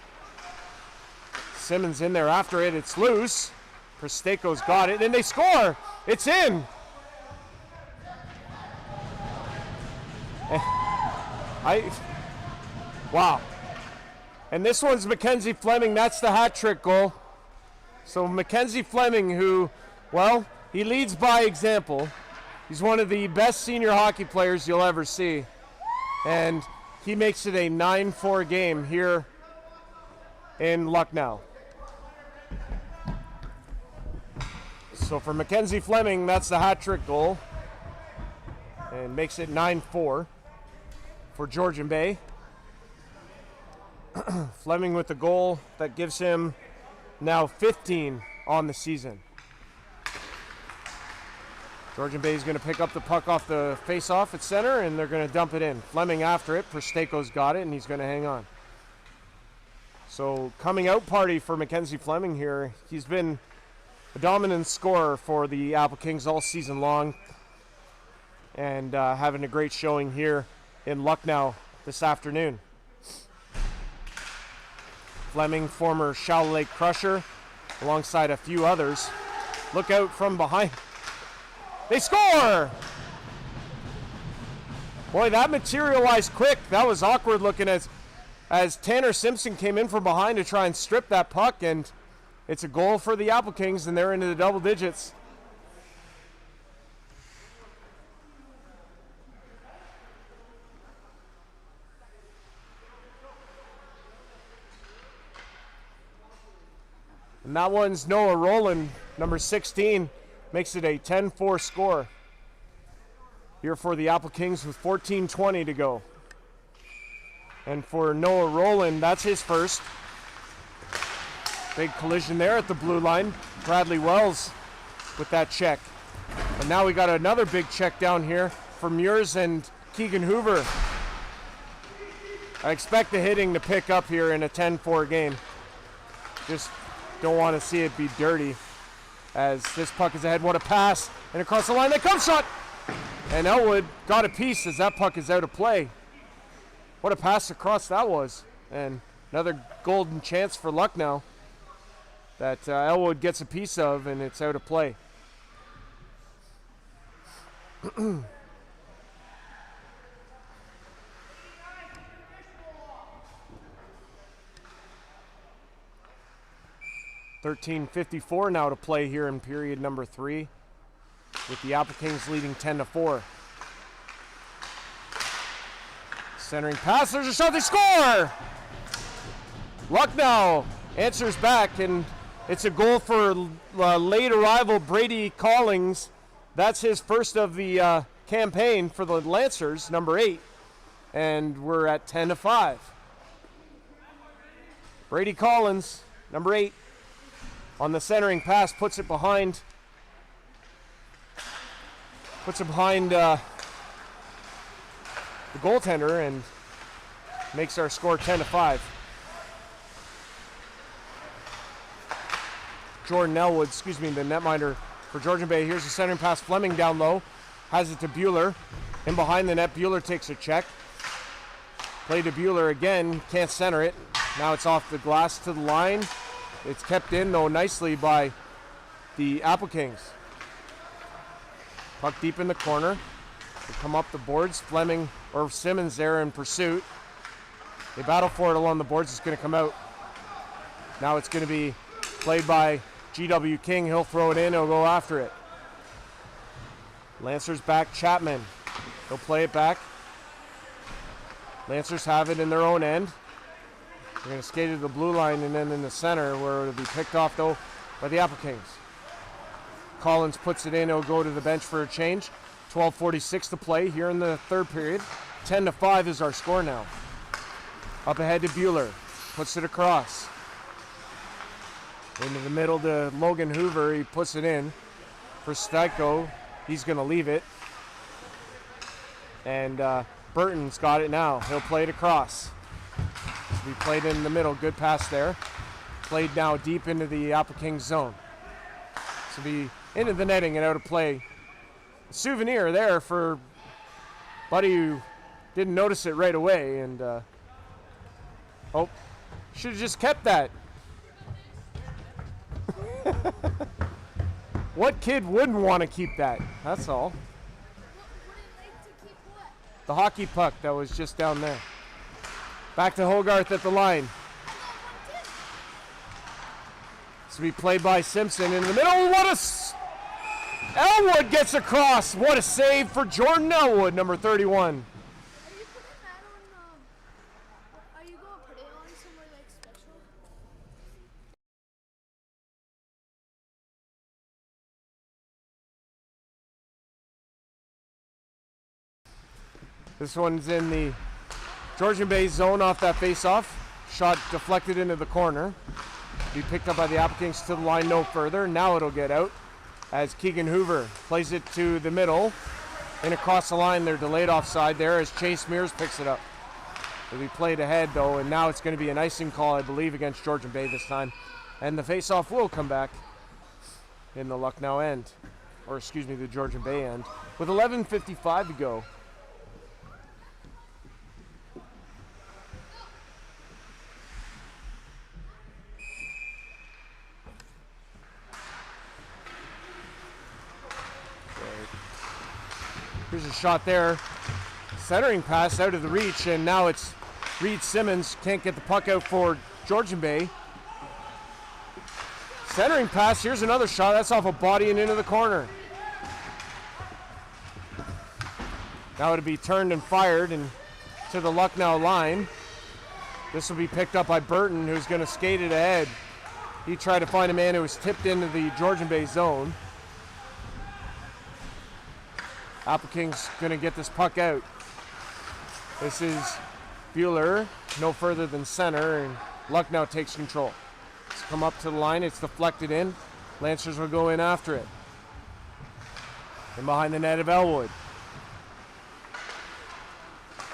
Simmons in there after it. It's loose. Pristeko's got it, and they score. It's in. Wow. And this one's Mackenzie Fleming. That's the hat trick goal. So Mackenzie Fleming, who, well, he leads by example. He's one of the best senior hockey players you'll ever see. And he makes it a 9-4 game here in Lucknow. So for Mackenzie Fleming, that's the hat trick goal. And makes it 9-4 for Georgian Bay. Fleming with the goal that gives him now 15 on the season. Georgian Bay is going to pick up the puck off the face-off at center, and they're going to dump it in. Fleming after it. Pristeko's got it, and he's going to hang on. So coming out party for Mackenzie Fleming here. He's been a dominant scorer for the Applekings all season long, and having a great showing here in Lucknow this afternoon. Fleming, former Shallow Lake Crusher, alongside a few others. Look out from behind. They score! Boy, that materialized quick. That was awkward looking as Tanner Simpson came in from behind to try and strip that puck, and it's a goal for the Applekings, and they're into the double digits. And that one's Noah Rowland, number 16, makes it a 10-4 score. Here for the Applekings with 14:20 to go. And for Noah Rowland, that's his first. Big collision there at the blue line. Bradley Wells with that check. And now we got another big check down here for Muirs and Keegan Hoover. I expect the hitting to pick up here in a 10-4 game. Just don't want to see it be dirty as this puck is ahead. What a pass. And across the line, that comes shot. And Elwood got a piece as that puck is out of play. What a pass across that was. And another golden chance for Lucknow that Elwood gets a piece of, and it's out of play. $13:54 now to play here in period number 3, with the Applekings leading 10-4. Centering pass, there's a shot, they score! Lucknow answers back, and it's a goal for late arrival Brady Collings. That's his first of the campaign for the Lancers, number 8, and we're at 10-5. Brady Collins, number 8, on the centering pass, puts it behind the goaltender and makes our score 10-5. Jordan Elwood, the netminder for Georgian Bay. Here's the centering pass. Fleming down low, has it to Bueller. In behind the net, Bueller takes a check. Play to Bueller again, can't center it. Now it's off the glass to the line. It's kept in, though, nicely by the Applekings. Puck deep in the corner. They come up the boards. Fleming or Simmons there in pursuit. They battle for it along the boards. It's going to come out. Now it's going to be played by G.W. King. He'll throw it in. He'll go after it. Lancers back. Chapman. He'll play it back. Lancers have it in their own end. They're going to skate to the blue line and then in the center where it'll be picked off, though, by the Applekings. Collins puts it in. He'll go to the bench for a change. 12:46 to play here in the third period. 10-5 is our score now. Up ahead to Bueller. Puts it across. Into the middle to Logan Hoover. He puts it in for Steiko. He's going to leave it. And Burton's got it now. He'll play it across. We played in the middle. Good pass there. Played now deep into the Applekings zone. So be into the netting and out of play. A souvenir there for Buddy who didn't notice it right away. And should have just kept that. What kid wouldn't want to keep that? That's all. The hockey puck that was just down there. Back to Hogarth at the line. This will be played by Simpson in the middle. Elwood gets across. What a save for Jordan Elwood, number 31. Are you going to put it on somewhere like special? This one's in the Georgian Bay zone off that face-off. Shot deflected into the corner. Be picked up by the Applekings to the line no further. Now it'll get out as Keegan Hoover plays it to the middle. And across the line, they're delayed offside there as Chase Mears picks it up. It'll be played ahead, though, and now it's going to be an icing call, I believe, against Georgian Bay this time. And the face-off will come back in the Lucknow end. Or, excuse me, the Georgian Bay end. With 11:55 to go. Here's a shot there. Centering pass out of the reach, and now it's Reed Simmons. Can't get the puck out for Georgian Bay. Centering pass. Here's another shot. That's off a body and into the corner. Now it'll be turned and fired and to the Lucknow line. This will be picked up by Burton, who's going to skate it ahead. He tried to find a man who was tipped into the Georgian Bay zone. Applekings going to get this puck out. This is Bueller, no further than center, and Lucknow takes control. It's come up to the line, it's deflected in. Lancers will go in after it. And behind the net of Elwood.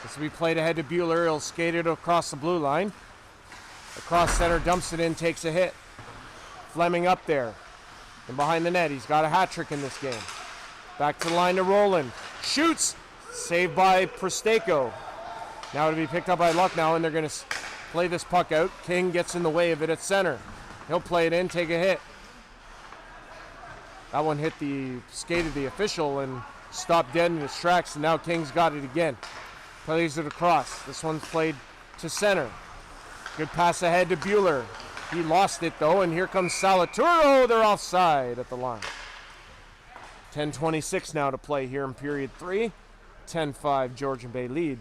This will be played ahead to Bueller. He'll skate it across the blue line. Across center, dumps it in, takes a hit. Fleming up there. And behind the net, he's got a hat trick in this game. Back to the line to Roland. Shoots! Saved by Presteko. Now to be picked up by Lucknow, and they're going to play this puck out. King gets in the way of it at center. He'll play it in, take a hit. That one hit the skate of the official and stopped dead in its tracks, and now King's got it again. Plays it across. This one's played to center. Good pass ahead to Bueller. He lost it though, and here comes Salaturo. They're offside at the line. 10:26 now to play here in period 3. 10-5 Georgian Bay lead.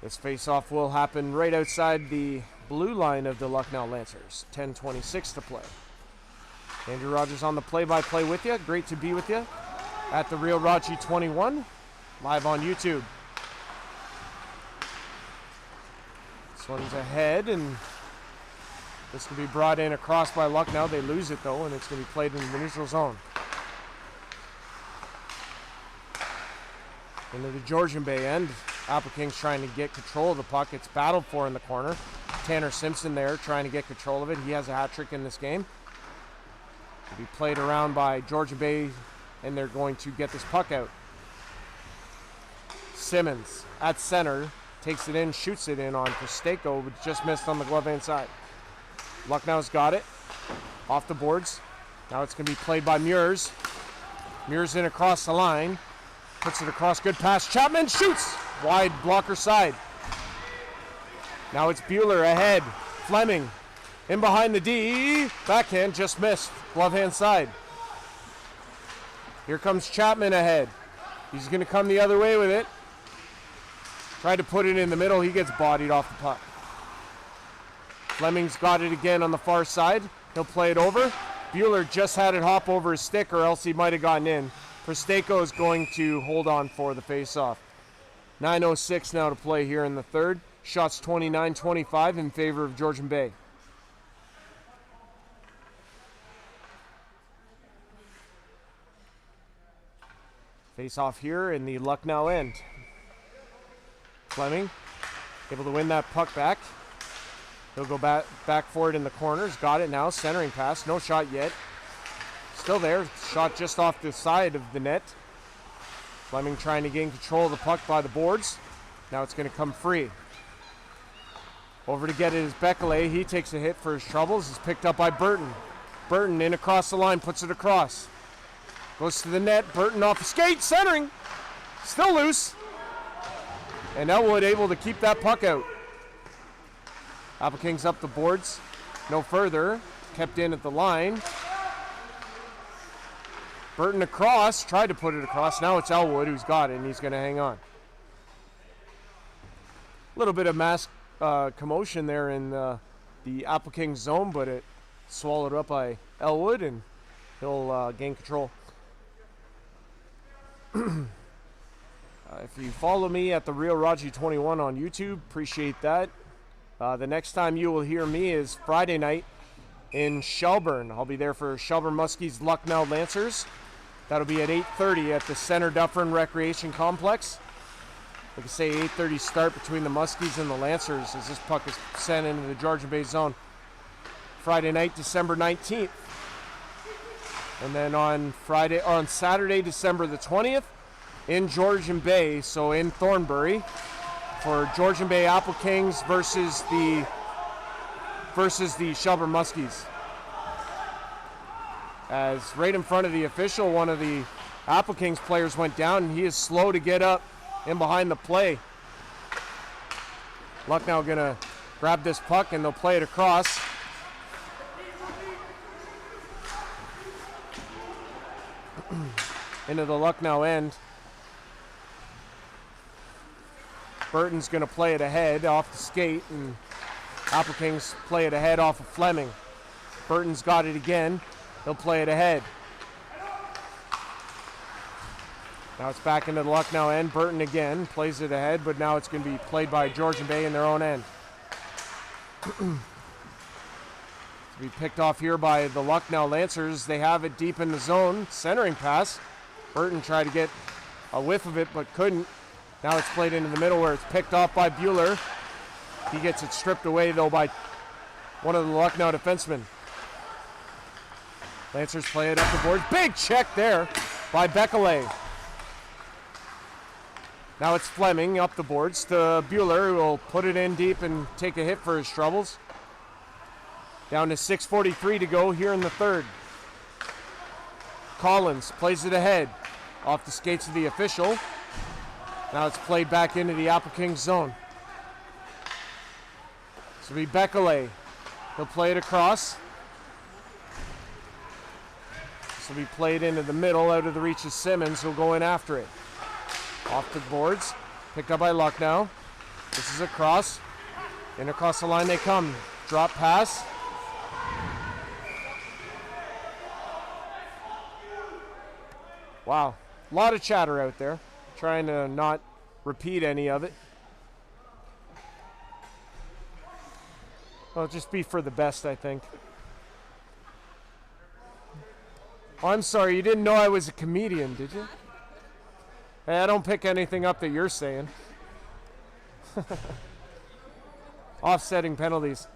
This face-off will happen right outside the blue line of the Lucknow Lancers. 10:26 to play. Andrew Rodgers on the play-by-play with you. Great to be with you at the Real Raji 21, live on YouTube. This one's ahead, and this can be brought in across by Lucknow. They lose it though, and it's going to be played in the neutral zone. Into the Georgian Bay end. Applekings trying to get control of the puck. It's battled for in the corner. Tanner Simpson there trying to get control of it. He has a hat trick in this game. It'll be played around by Georgian Bay, and they're going to get this puck out. Simmons at center. Takes it in, shoots it in on Presteko, but just missed on the glove hand side. Lucknow's got it. Off the boards. Now it's going to be played by Muirs. Muirs in across the line. Puts it across, good pass. Chapman shoots! Wide blocker side. Now it's Bueller ahead. Fleming in behind the D. Backhand just missed. Glove hand side. Here comes Chapman ahead. He's going to come the other way with it. Tried to put it in the middle. He gets bodied off the puck. Fleming's got it again on the far side. He'll play it over. Bueller just had it hop over his stick, or else he might have gotten in. Presteko is going to hold on for the face-off. 9:06 now to play here in the third. Shots 29-25 in favor of Georgian Bay. Face-off here in the Lucknow end. Fleming able to win that puck back. He'll go back for it in the corners. Got it now. Centering pass. No shot yet. Still there. Shot just off the side of the net. Fleming trying to gain control of the puck by the boards. Now it's going to come free. Over to get it is Bekele. He takes a hit for his troubles. He's picked up by Burton. Burton in across the line. Puts it across. Goes to the net. Burton off the skate. Centering. Still loose. And Elwood able to keep that puck out. Applekings up the boards. No further. Kept in at the line. Burton across. Tried to put it across. Now it's Elwood who's got it, and he's going to hang on. A little bit of mass commotion there in the Applekings zone, but it swallowed up by Elwood, and he'll gain control. If you follow me at the Real Raji 21 on YouTube, appreciate that. The next time you will hear me is Friday night in Shelburne. I'll be there for Shelburne Muskies Lucknow Lancers. That'll be at 8:30 at the Center Dufferin Recreation Complex. Like I say, 8:30 start between the Muskies and the Lancers as this puck is sent into the Georgian Bay zone. Friday night, December 19th. And then on Saturday, December the 20th, in Georgian Bay, so in Thornbury, for Georgian Bay Applekings versus the Shelburne Muskies. As right in front of the official, one of the Applekings players went down, and he is slow to get up in behind the play. Lucknow gonna grab this puck, and they'll play it across. Into the Lucknow end. Burton's going to play it ahead off the skate, and Applekings play it ahead off of Fleming. Burton's got it again. He'll play it ahead. Now it's back into the Lucknow end. Burton again plays it ahead, but now it's going to be played by Georgian Bay in their own end. To be picked off here by the Lucknow Lancers. They have it deep in the zone. Centering pass. Burton tried to get a whiff of it, but couldn't. Now it's played into the middle where it's picked off by Bueller. He gets it stripped away, though, by one of the Lucknow defensemen. Lancers play it up the board. Big check there by Bekele. Now it's Fleming up the boards to Bueller, who will put it in deep and take a hit for his troubles. Down to 6:43 to go here in the third. Collins plays it ahead off the skates of the official. Now it's played back into the Applekings zone. This will be Bekele. He'll play it across. This will be played into the middle out of the reach of Simmons, who'll go in after it. Off the boards, picked up by Lucknow. This is a cross. In across the line they come. Drop pass. Wow, a lot of chatter out there. Trying to not repeat any of it. Well, just be for the best, I think. Oh, I'm sorry, you didn't know I was a comedian, did you? Hey, I don't pick anything up that you're saying. Offsetting penalties.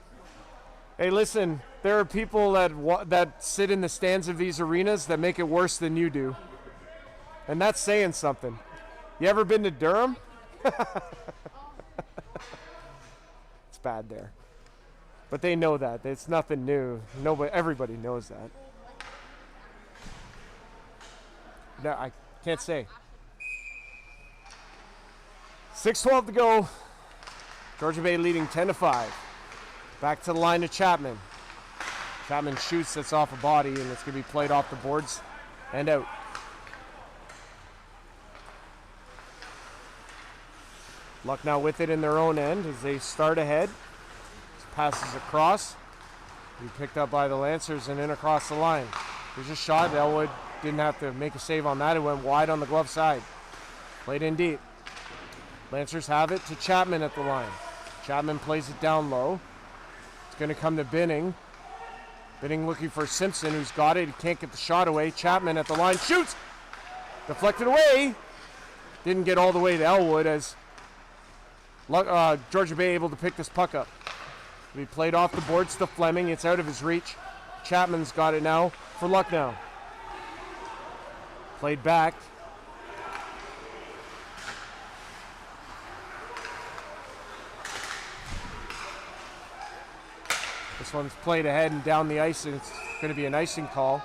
Hey, listen, there are people that sit in the stands of these arenas that make it worse than you do. And that's saying something. You ever been to Durham? It's bad there. But they know that. It's nothing new. Everybody knows that. No, I can't say. 6:12 to go. Georgian Bay leading 10-5. Back to the line to Chapman. Chapman shoots, that's off a body, and it's going to be played off the boards and out. Lucknow with it in their own end as they start ahead. This passes across. Be picked up by the Lancers and in across the line. There's a shot. Elwood didn't have to make a save on that. It went wide on the glove side. Played in deep. Lancers have it to Chapman at the line. Chapman plays it down low. It's going to come to Binning. Binning looking for Simpson, who's got it. He can't get the shot away. Chapman at the line. Shoots! Deflected away. Didn't get all the way to Elwood as Georgian Bay able to pick this puck up. We played off the boards to Fleming. It's out of his reach. Chapman's got it now for Lucknow. Played back. This one's played ahead and down the ice, and it's going to be an icing call.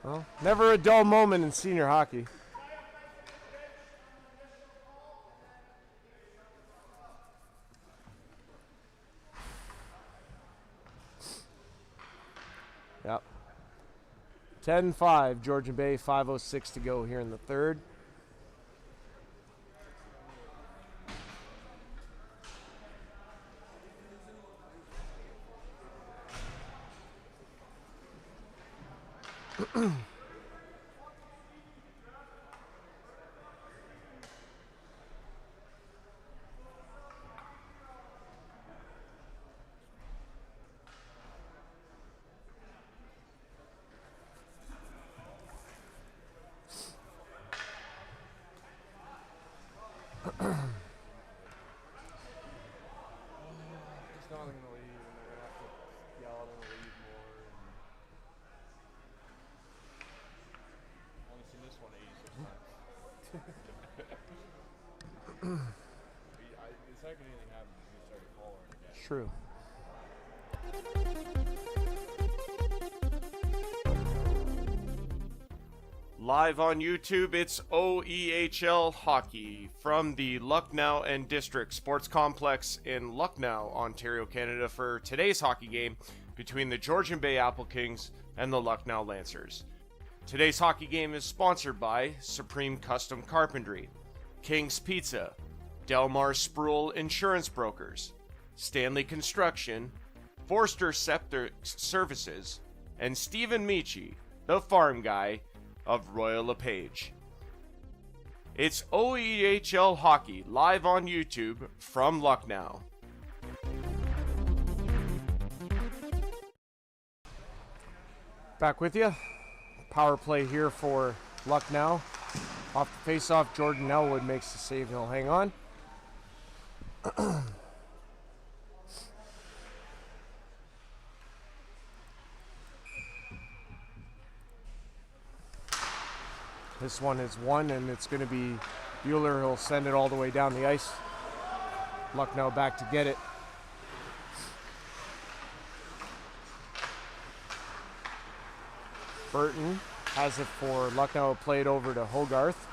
Well, never a dull moment in senior hockey. Yep. 10-5, Georgian Bay, 5:06 to go here in the third. Just not going to leave, and they're going to have to yell at him to leave more. second anything happened, he started following again. True. Live on YouTube, it's OEHL Hockey from the Lucknow and District Sports Complex in Lucknow, Ontario, Canada, for today's hockey game between the Georgian Bay Applekings and the Lucknow Lancers. Today's hockey game is sponsored by Supreme Custom Carpentry, King's Pizza, Delmar Sproul Insurance Brokers, Stanley Construction, Forster Septic Services, and Stephen Michi, the farm guy of Royal LePage. It's OEHL Hockey live on YouTube from Lucknow. Back with you. Power play here for Lucknow. Off the face-off, Jordan Elwood makes the save. He'll hang on. This one is one, and it's going to be Bueller. He'll send it all the way down the ice. Lucknow back to get it. Burton has it for Lucknow. Played over to Hogarth.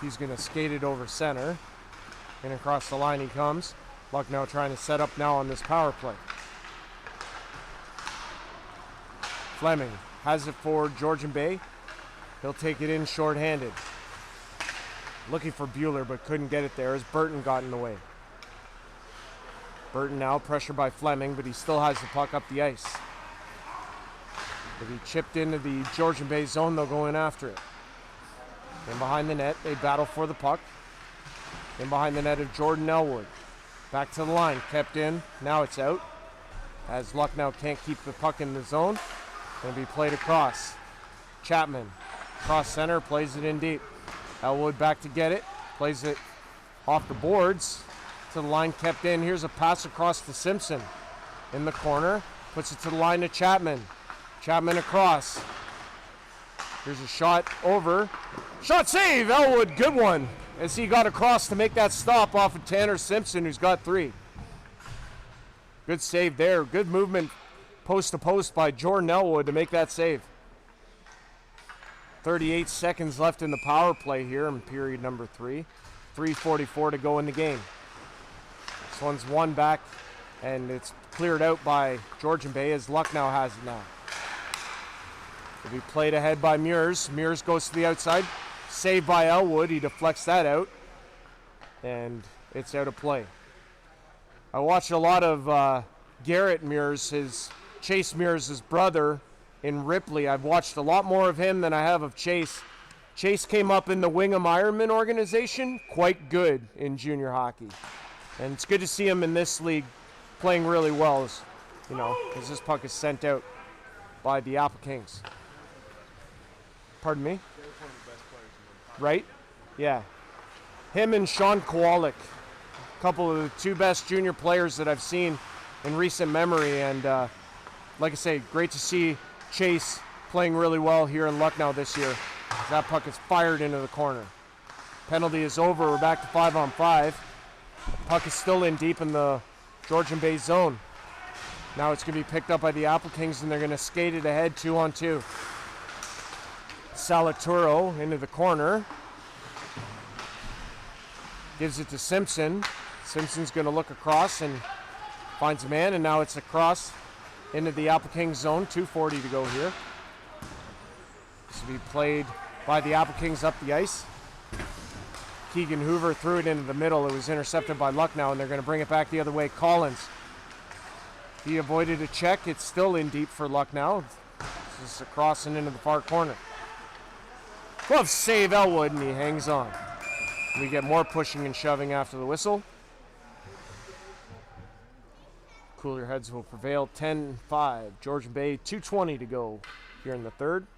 He's going to skate it over center. And across the line he comes. Lucknow trying to set up now on this power play. Fleming has it for Georgian Bay. He'll take it in shorthanded. Looking for Bueller, but couldn't get it there as Burton got in the way. Burton now pressured by Fleming, but he still has the puck up the ice. If he chipped into the Georgian Bay zone, they'll go in after it. In behind the net, they battle for the puck. In behind the net of Jordan Elwood. Back to the line, kept in. Now it's out. As Lucknow can't keep the puck in the zone. Going to be played across. Chapman. Cross center, plays it in deep. Elwood back to get it. Plays it off the boards. To the line, kept in. Here's a pass across to Simpson. In the corner. Puts it to the line to Chapman. Chapman across. Here's a shot over. Shot save! Elwood, good one. As he got across to make that stop off of Tanner Simpson, who's got three. Good save there. Good movement post to post by Jordan Elwood to make that save. 38 seconds left in the power play here in period number 3. 3:44 to go in the game. This one's one back, and it's cleared out by Georgian Bay as Lucknow has it now. It'll be played ahead by Mears. Mears goes to the outside. Saved by Elwood. He deflects that out, and it's out of play. I watched a lot of Garrett Mears, Chase Mears' brother, in Ripley. I've watched a lot more of him than I have of Chase. Chase came up in the Wingham Ironman organization, quite good in junior hockey. And it's good to see him in this league playing really well, as this puck is sent out by the Applekings. Pardon me? Right? Yeah. Him and Sean Kowalik, a couple of the two best junior players that I've seen in recent memory. And like I say, great to see Chase playing really well here in Lucknow this year. That puck is fired into the corner. Penalty is over. We're back to 5-on-5. Puck is still in deep in the Georgian Bay zone. Now it's going to be picked up by the Applekings, and they're going to skate it ahead 2-on-2. Salaturo into the corner. Gives it to Simpson. Simpson's going to look across and finds a man, and now it's across into the Applekings zone. 2:40 to go here. This will be played by the Applekings up the ice. Keegan Hoover threw it into the middle. It was intercepted by Lucknow, and they're going to bring it back the other way. Collins. He avoided a check. It's still in deep for Lucknow. This is across and into the far corner. Glove save Elwood, and he hangs on. We get more pushing and shoving after the whistle. Cooler heads will prevail. 10-5. Georgian Bay, 2:20 to go here in the third.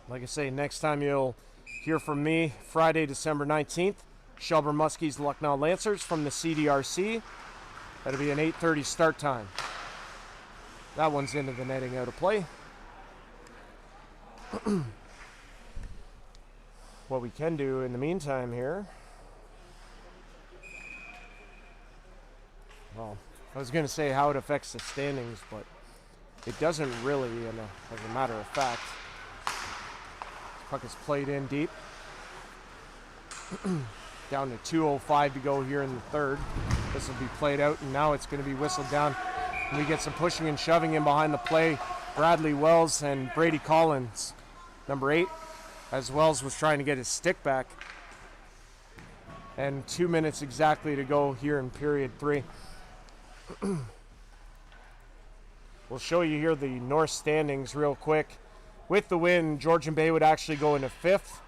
Like I say, next time you'll hear from me, Friday, December 19th, Shelburne Muskies, Lucknow Lancers from the CDRC. That'll be an 8:30 start time. That one's into the netting, out of play. What we can do in the meantime here well, I was going to say how it affects the standings, but it doesn't really, as a matter of fact. Puck is played in deep. Down to 2:05 to go here in the third. This will be played out, and now it's going to be whistled down. And we get some pushing and shoving in behind the play. Bradley Wells and Brady Collins, number 8, as Wells was trying to get his stick back. And 2 minutes exactly to go here in period 3. We'll show you here the North standings real quick. With the win, Georgian Bay would actually go into 5th.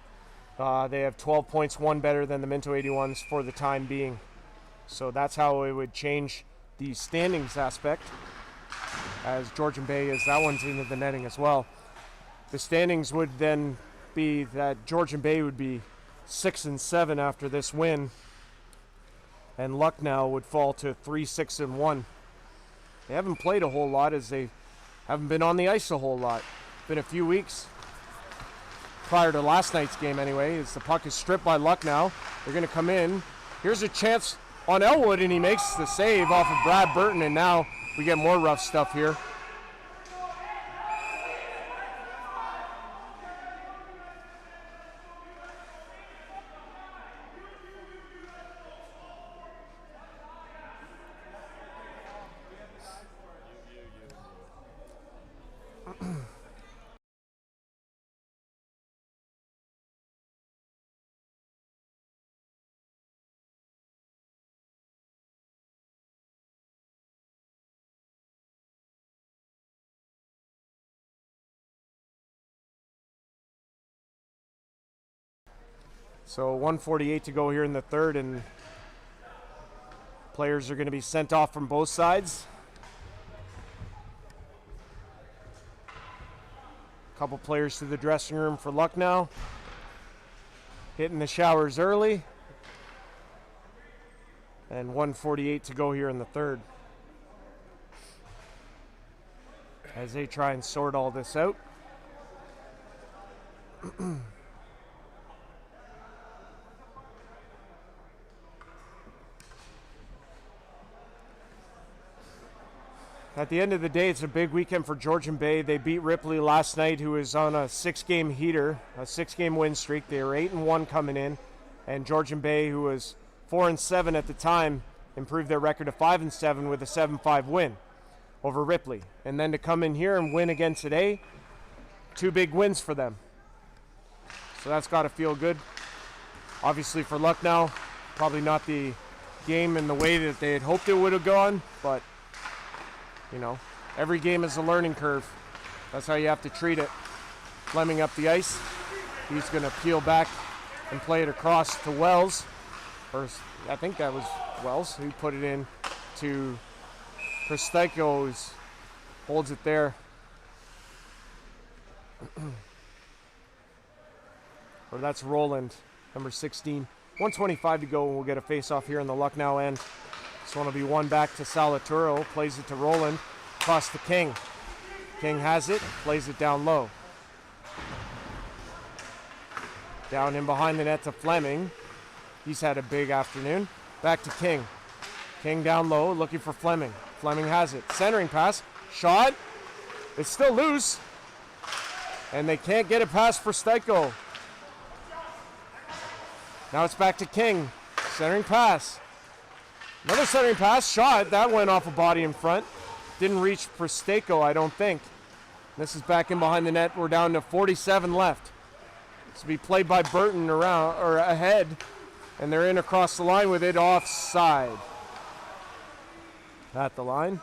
They have 12 points, one better than the Minto 81s for the time being. So that's how it would change the standings aspect, as Georgian Bay is, that one's into the netting as well. The standings would then be that Georgian Bay would be 6-7 after this win, and Lucknow would fall to 3-6-1. They haven't played a whole lot, as they haven't been on the ice a whole lot. Been a few weeks prior to last night's game anyway, as the puck is stripped by Lucknow. They're going to come in. Here's a chance on Elwood, and he makes the save off of Brad Burton, and now we get more rough stuff here. So 1:48 to go here in the third, and players are going to be sent off from both sides. A couple players to the dressing room for Lucknow. Hitting the showers early. And 1:48 to go here in the third, as they try and sort all this out. At the end of the day, it's a big weekend for Georgian Bay. They beat Ripley last night, who is on a 6-game heater, a 6-game win streak. They were 8-1 coming in, and Georgian Bay, who was 4-7 at the time, improved their record to 5-7 with a 7-5 win over Ripley. And then to come in here and win again today, 2 big wins for them. So that's got to feel good. Obviously for Lucknow, probably not the game in the way that they had hoped it would have gone, but you know, every game is a learning curve. That's how you have to treat it. Fleming up the ice. He's going to peel back and play it across to Wells. Or I think that was Wells who put it in to Christyko, who holds it there. Or that's Roland, number 16. 1:25 to go, and we'll get a face-off here in the Lucknow end. This one will be one back to Salaturo, plays it to Roland, across to King. King has it, plays it down low. Down in behind the net to Fleming. He's had a big afternoon. Back to King. King down low, looking for Fleming. Fleming has it. Centering pass, shot. It's still loose. And they can't get it past for Styko. Now it's back to King. Centering pass. Another centering pass, shot. That went off a body in front. Didn't reach Prostako, I don't think. This is back in behind the net. We're down to 47 left. This will be played by Burton around or ahead, and they're in across the line with it offside. At the line.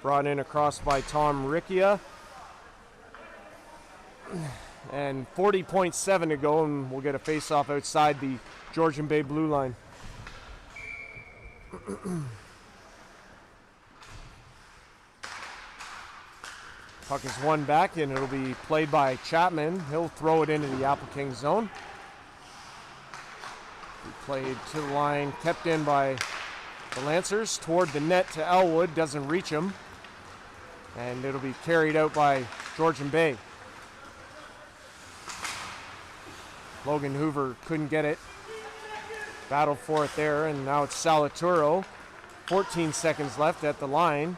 Brought in across by Tom Riccia. And 40.7 to go, and we'll get a face-off outside the Georgian Bay blue line. Puck is one back, and it'll be played by Chapman. He'll throw it into the Applekings zone. Played to the line, kept in by the Lancers. Toward the net to Elwood, doesn't reach him. And it'll be carried out by Georgian Bay. Logan Hoover couldn't get it. Battled for it there, and now it's Salaturo. 14 seconds left at the line.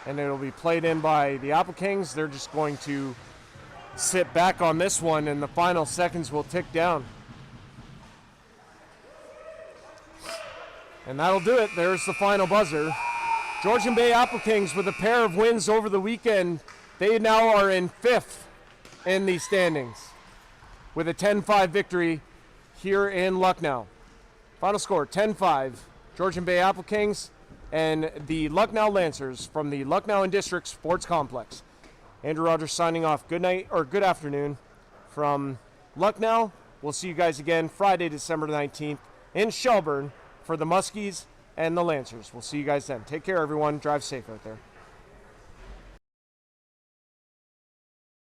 And it'll be played in by the Applekings. They're just going to sit back on this one, and the final seconds will tick down. And that'll do it. There's the final buzzer. Georgian Bay Applekings with a pair of wins over the weekend. They now are in 5th in the standings with a 10-5 victory here in Lucknow. Final score, 10-5. Georgian Bay Applekings and the Lucknow Lancers from the Lucknow and District Sports Complex. Andrew Rodgers signing off. Good night, or good afternoon from Lucknow. We'll see you guys again Friday, December 19th in Shelburne for the Muskies and the Lancers. We'll see you guys then. Take care, everyone. Drive safe out there.